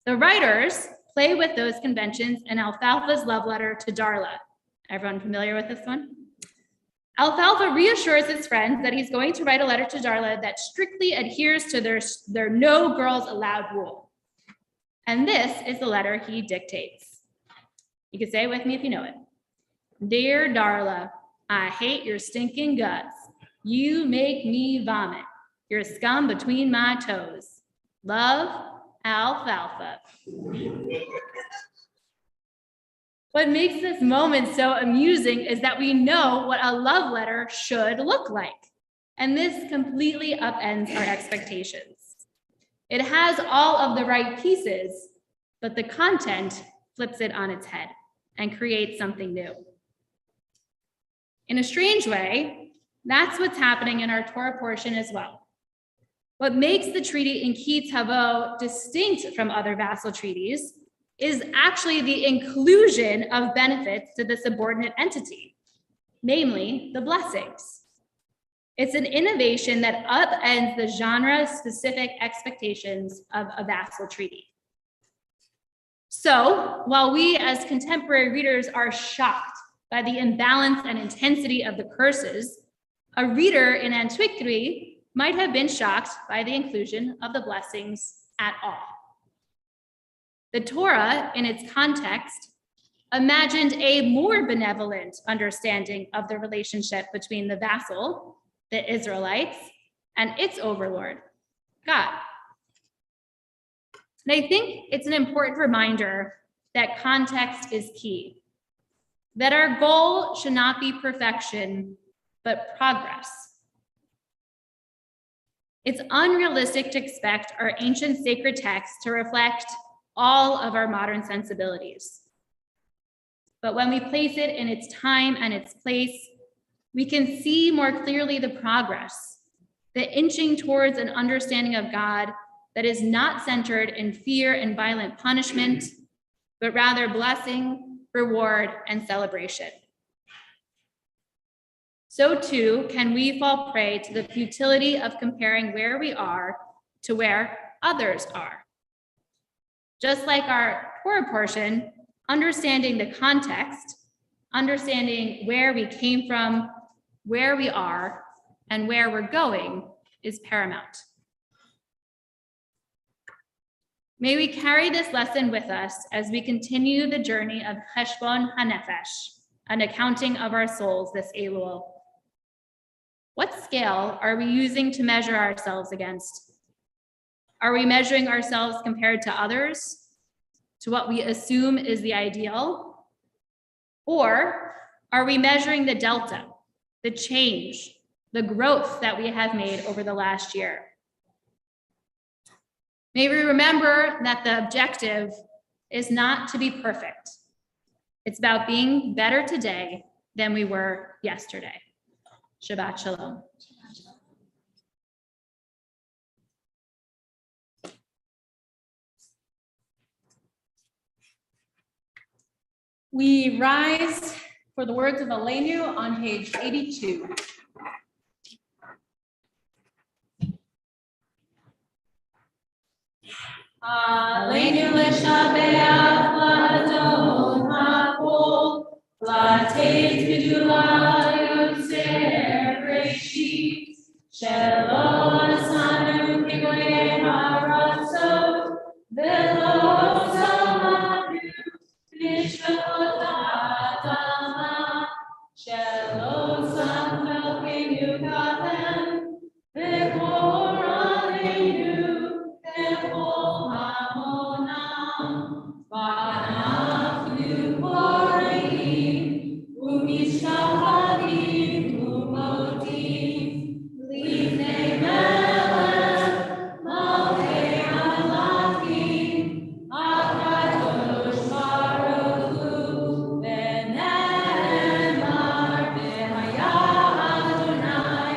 The writers play with those conventions in Alfalfa's love letter to Darla. Everyone familiar with this one? Alfalfa reassures his friends that he's going to write a letter to Darla that strictly adheres to their no girls allowed rule. And this is the letter he dictates. You can say it with me if you know it. Dear Darla, I hate your stinking guts. You make me vomit. You're scum between my toes. Love, Alfalfa. What makes this moment so amusing is that we know what a love letter should look like. And this completely upends our expectations. It has all of the right pieces, but the content flips it on its head and creates something new. In a strange way, that's what's happening in our Torah portion as well. What makes the treaty in Ki Tavo distinct from other vassal treaties is actually the inclusion of benefits to the subordinate entity, namely the blessings. It's an innovation that upends the genre-specific expectations of a vassal treaty. So while we as contemporary readers are shocked by the imbalance and intensity of the curses, a reader in Antiquity might have been shocked by the inclusion of the blessings at all. The Torah, in its context, imagined a more benevolent understanding of the relationship between the vassal, the Israelites, and its overlord, God. And I think it's an important reminder that context is key, that our goal should not be perfection, but progress. It's unrealistic to expect our ancient sacred texts to reflect all of our modern sensibilities. But when we place it in its time and its place, we can see more clearly the progress, the inching towards an understanding of God that is not centered in fear and violent punishment, but rather blessing, reward, and celebration. So too can we fall prey to the futility of comparing where we are to where others are. Just like our Torah portion, understanding the context, understanding where we came from, where we are, and where we're going is paramount. May we carry this lesson with us as we continue the journey of Cheshbon HaNefesh, an accounting of our souls this Elul. What scale are we using to measure ourselves against? Are we measuring ourselves compared to others, to what we assume is the ideal? Or are we measuring the delta, the change, the growth that we have made over the last year? May we remember that the objective is not to be perfect. It's about being better today than we were yesterday. Shabbat Shalom. We rise for the words of Elenu on page 82. Elenu l'shabeach l'adon ha'kol, l'ateit b'dula yotzer breshit, shelo asanu k'goyei ha'aratzot, v'lo samadu nishkot ha'adama, shelo samvel k'yukatem, v'kor aleinu k'kol hamonam, v'anachnu koreim, u'mishtachadim u'modim, l'ifnei melech malchei hamlachim, HaKadosh Baruch Hu, v'ne'emar v'haya Adonai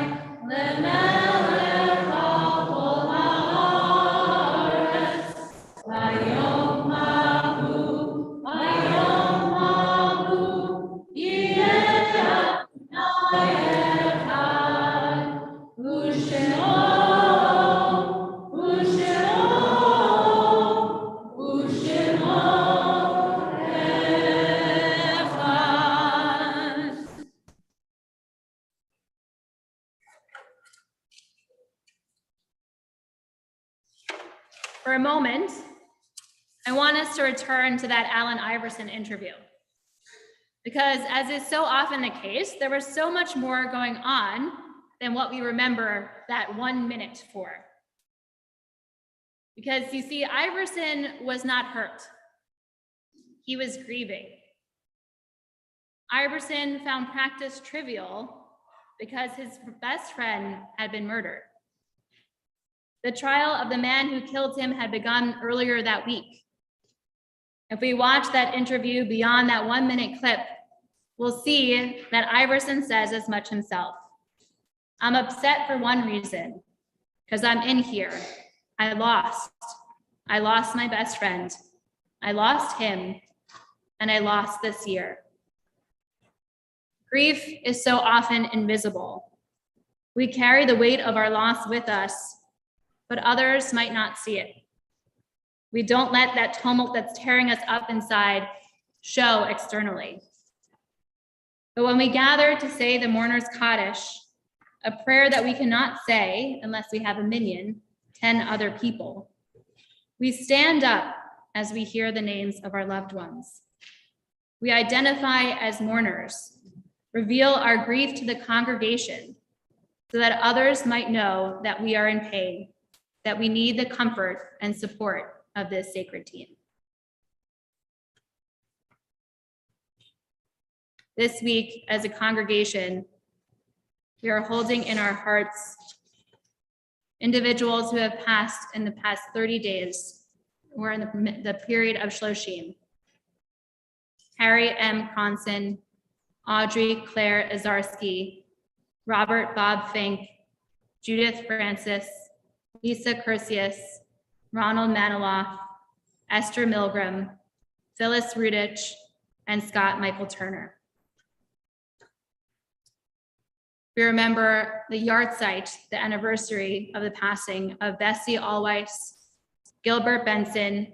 lemelech al kol haaretz, vayom hahu yeh Adonai echad, u'shemo echad. For a moment, I want us to return to that Allen Iverson interview. Because as is so often the case, there was so much more going on than what we remember that 1 minute for. Because you see, Iverson was not hurt. He was grieving. Iverson found practice trivial because his best friend had been murdered. The trial of the man who killed him had begun earlier that week. If we watch that interview beyond that 1 minute clip, we'll see that Iverson says as much himself. I'm upset for one reason, because I'm in here. I lost my best friend. I lost him, and I lost this year. Grief is so often invisible. We carry the weight of our loss with us, but others might not see it. We don't let that tumult that's tearing us up inside show externally. But when we gather to say the mourner's Kaddish, a prayer that we cannot say unless we have a minyan, 10 other people, we stand up as we hear the names of our loved ones. We identify as mourners, reveal our grief to the congregation so that others might know that we are in pain, that we need the comfort and support of this sacred team. This week, as a congregation, we are holding in our hearts individuals who have passed in the past 30 days. We're in the period of Shloshim. Harry M. Cronson, Audrey Claire Azarski, Robert Bob Fink, Judith Francis, Lisa Cursius, Ronald Maniloff, Esther Milgram, Phyllis Rudich, and Scott Michael Turner. We remember the yahrzeit, the anniversary of the passing of Bessie Allweiss, Gilbert Benson,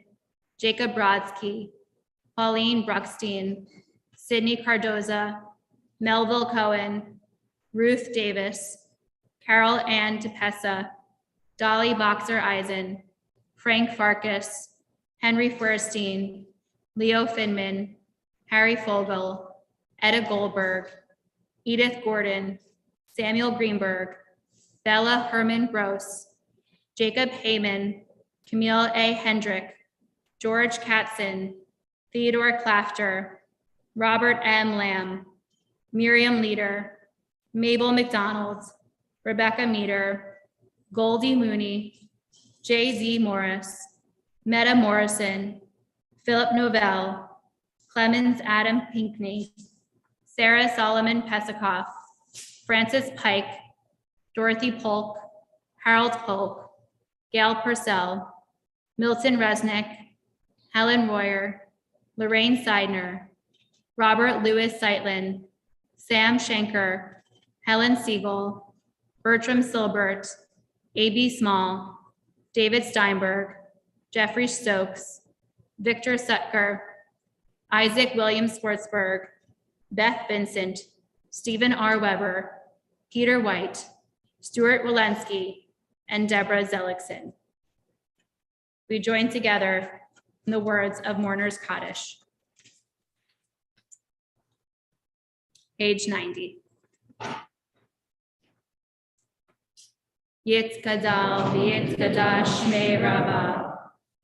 Jacob Brodsky, Pauline Bruckstein, Sydney Cardoza, Melville Cohen, Ruth Davis, Carol Ann DePessa, Dolly Boxer Eisen, Frank Farkas, Henry Feuerstein, Leo Finman, Harry Fogel, Etta Goldberg, Edith Gordon, Samuel Greenberg, Bella Herman Gross, Jacob Heyman, Camille A. Hendrick, George Katzen, Theodore Clafter, Robert M. Lamb, Miriam Leader, Mabel McDonald, Rebecca Meter, Goldie Mooney, J.Z. Morris, Meta Morrison, Philip Novell, Clemens Adam Pinkney, Sarah Solomon Pesikoff, Francis Pike, Dorothy Polk, Harold Polk, Gail Purcell, Milton Resnick, Helen Royer, Lorraine Seidner, Robert Louis Seitlin, Sam Schenker, Helen Siegel, Bertram Silbert, A.B. Small, David Steinberg, Jeffrey Stokes, Victor Sutker, Isaac William Schwartzberg, Beth Vincent, Stephen R. Weber, Peter White, Stuart Walensky, and Deborah Zellickson. We join together in the words of Mourner's Kaddish. Page 90. Yitzkadal v'yitzkadash shmei Rabbah,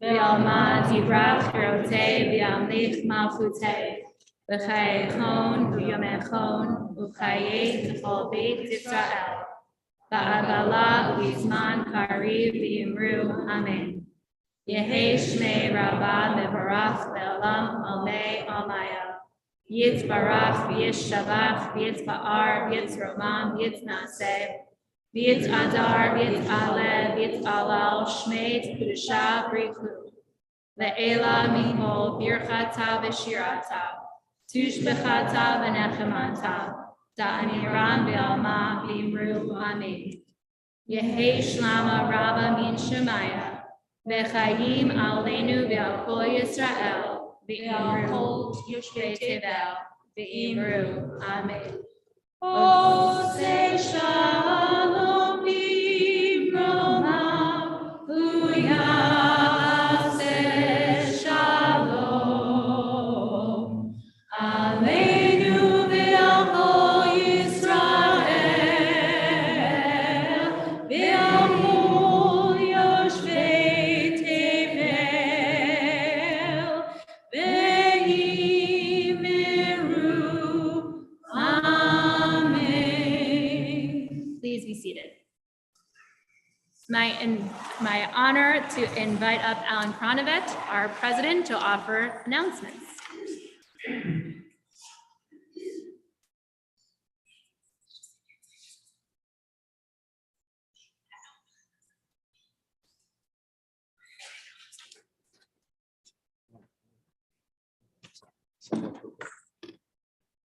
v'yalmad yivrach rotei v'yamlich malchutei, v'chayechon v'yomechon v'chayet kol beit Yisrael, v'agala v'yizman kariv v'yimru amen. Yehei shmei Rabbah mevarach le'olam almei almaya. Yitzbarach v'yishavach v'yitzba'ar v'yitzromam v'yitznaseh v'yitzadar v'yitzaleh v'yitzalal shmei kedusha brichu le'ela mikol birchata v'shirata tushbechata v'nechemata da'aniram v'alma v'imru amen. Yehei shlama Rabba min Shemaya v'chayim aleinu v'al kol Yisrael v'imru yoshvei tevel v'imru amen. Oseh shalom b'roma uyaseh shalom aleinu v'al kol Yisrael v'al kol yoshvei tevel v'imru amen. Please be seated. It's my honor to invite up Alan Kronovet, our president, to offer announcements.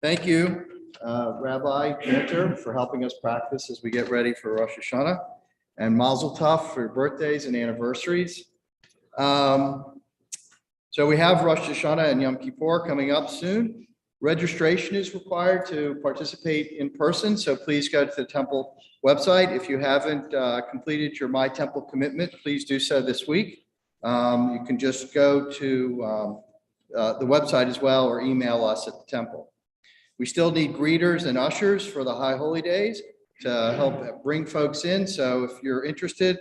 Thank you, Rabbi Cantor, for helping us practice as we get ready for Rosh Hashanah, and Mazel Tov for your birthdays and anniversaries. So we have Rosh Hashanah and Yom Kippur coming up soon. Registration is required to participate in person, so please go to the temple website. If you haven't completed your My Temple commitment, please do so this week. You can just go to the website as well, or email us at the temple. We still need greeters and ushers for the High Holy Days to help bring folks in. So if you're interested,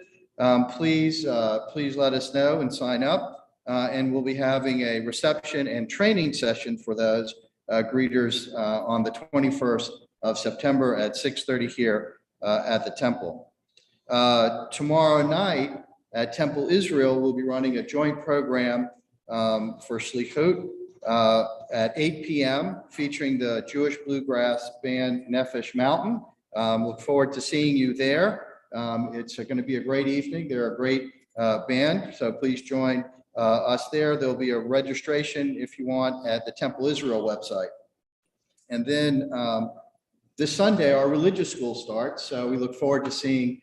please let us know and sign up. And we'll be having a reception and training session for those greeters on the 21st of September at 6:30 here at the temple. Tomorrow night at Temple Israel, we'll be running a joint program for Shlichut at 8 p.m. featuring the Jewish bluegrass band Nefesh Mountain. Look forward to seeing you there. It's going to be a great evening. They're a great band, so please join us there. There'll be a registration if you want at the Temple Israel website. And then this Sunday, our religious school starts, so we look forward to seeing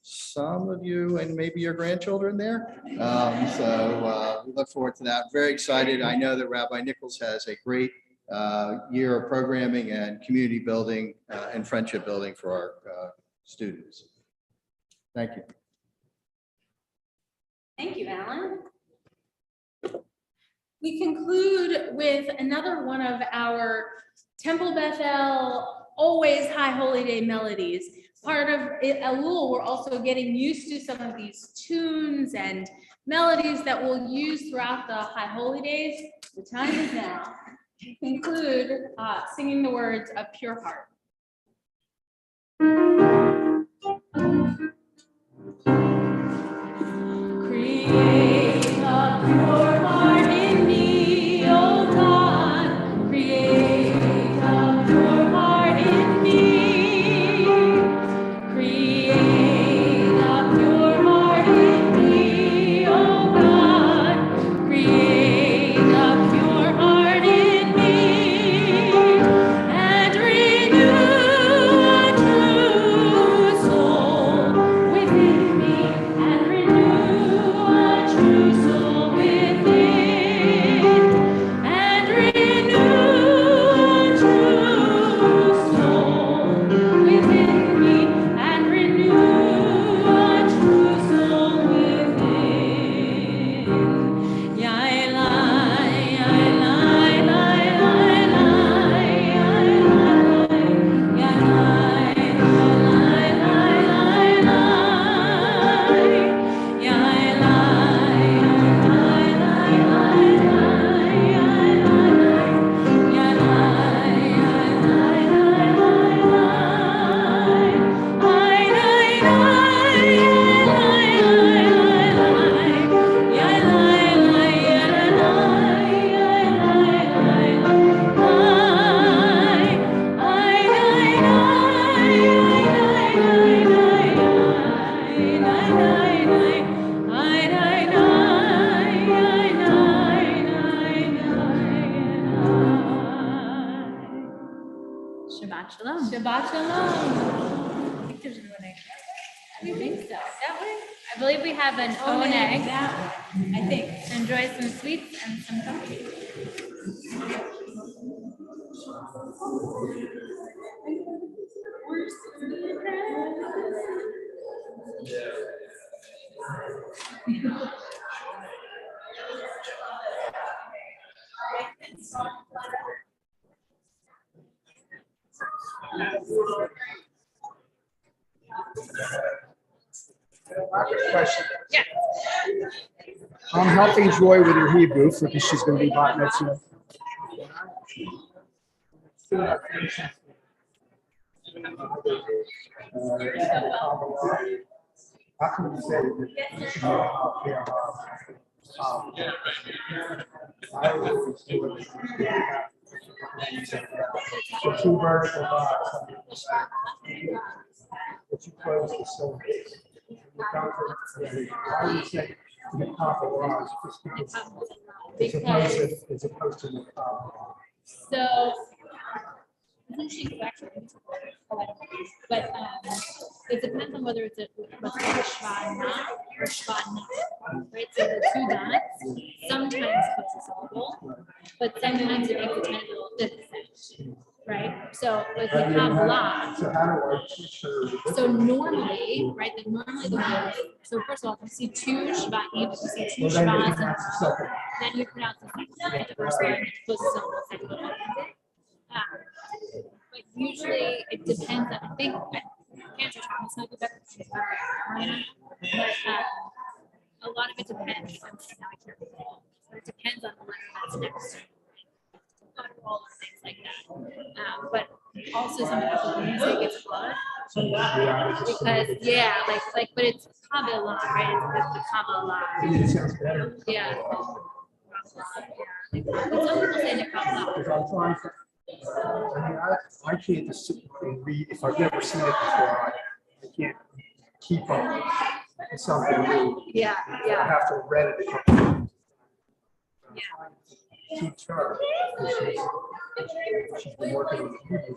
some of you and maybe your grandchildren there. So we look forward to that. Very excited. I know that Rabbi Nichols has a great year of programming and community building and friendship building for our students. Thank you. Thank you, Alan. We conclude with another one of our Temple Bethel always High Holy Day melodies. Part of Elul, we're also getting used to some of these tunes and melodies that we'll use throughout the High Holy Days. The time is now to conclude singing the words of Pure Heart. Create a pure heart in me, O God. Create a pure heart in me. Create a pure heart in me, O God. Create a pure heart in me, and renew a true soul within me, and renew a true soul within, and renew a true soul within me, and renew a true soul within. Shabbat shalom. Shabbat shalom. I think there's an O-neg. We think so. That way? I believe we have an Oh, O-neg. that one, I think. Enjoy some sweets and some coffee. Question. Yeah. I'm helping Joy with her Hebrew because she's going to be bought next year. How can you say that? I always do it. The two vertical bars. But you close the service. Why do you say the top of bars? As opposed to the top. So, but it depends on whether it's what's called a shvana or shvana, right? So the two dots sometimes puts a syllable, but sometimes it makes a tiny little fifth, right? So like we have la. So how do I teach her? So normally, right? Normally the way. So first of all, if you see two shvaim, if you see two shvas in a row, then you pronounce the second, right? The first one puts a syllable, the second one. But usually it depends on, I think, Cancer Thomas might be better. armor, but a lot of it depends. Now I can't recall. But it depends on the letter that's next to it. Or things like that. But also sometimes with music it's hard because but it's Kabbalah, right? It's the Kabbalah. It sounds better. Yeah. But some people say the Kabbalah. Because I'm trying to, I can't just sit and read, if I've never seen it before, I can't keep up with something new. Yeah, I yeah, have to read it. yeah. Keep her. She's been working on the Hebrew.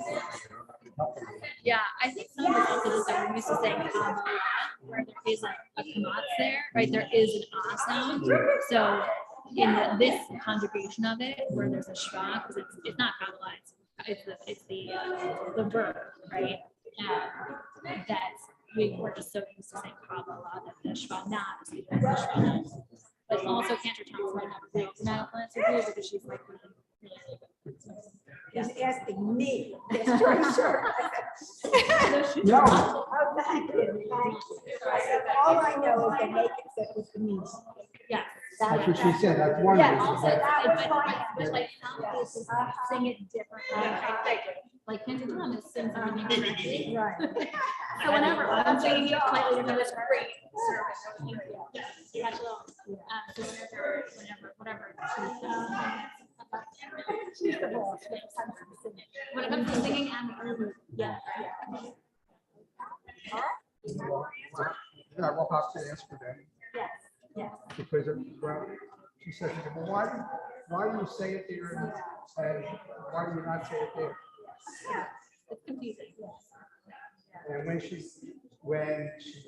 Yeah, I think some of it's also just like we're used to saying Kabbalah, where there is a kamatz there, right? There is an ah sound. So in this conjugation of it, where there's a shva, because it's not Kabbalah, it's the verb, right? That's we're just so used to saying Kabbalah that the shva not is the shva. But also Cantor Thomas might have a big grammatical answer here because she's like really good. He's asking me. Yes, sure, sure. No. Oh, thank you, thank you. All I know is they make it fit with the music. Yeah. That's what she said, that's one Yeah, reason. Also, that was but fine. like some places sing it differently. Like Cantor Thomas sings everything differently. Right. So whenever I'm singing it slightly different, it's great service. Yeah. So whatever. She's the boss. When it comes to singing, I'm yeah. Yeah, we'll have to ask for that. Yes, yes. Because, well, she said, well, why do you say it there and why do you not say it there? It's confusing. And when she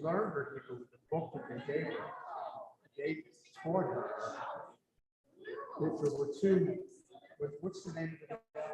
learned her Hebrew, the book that they taught her, there were two, what's the name of the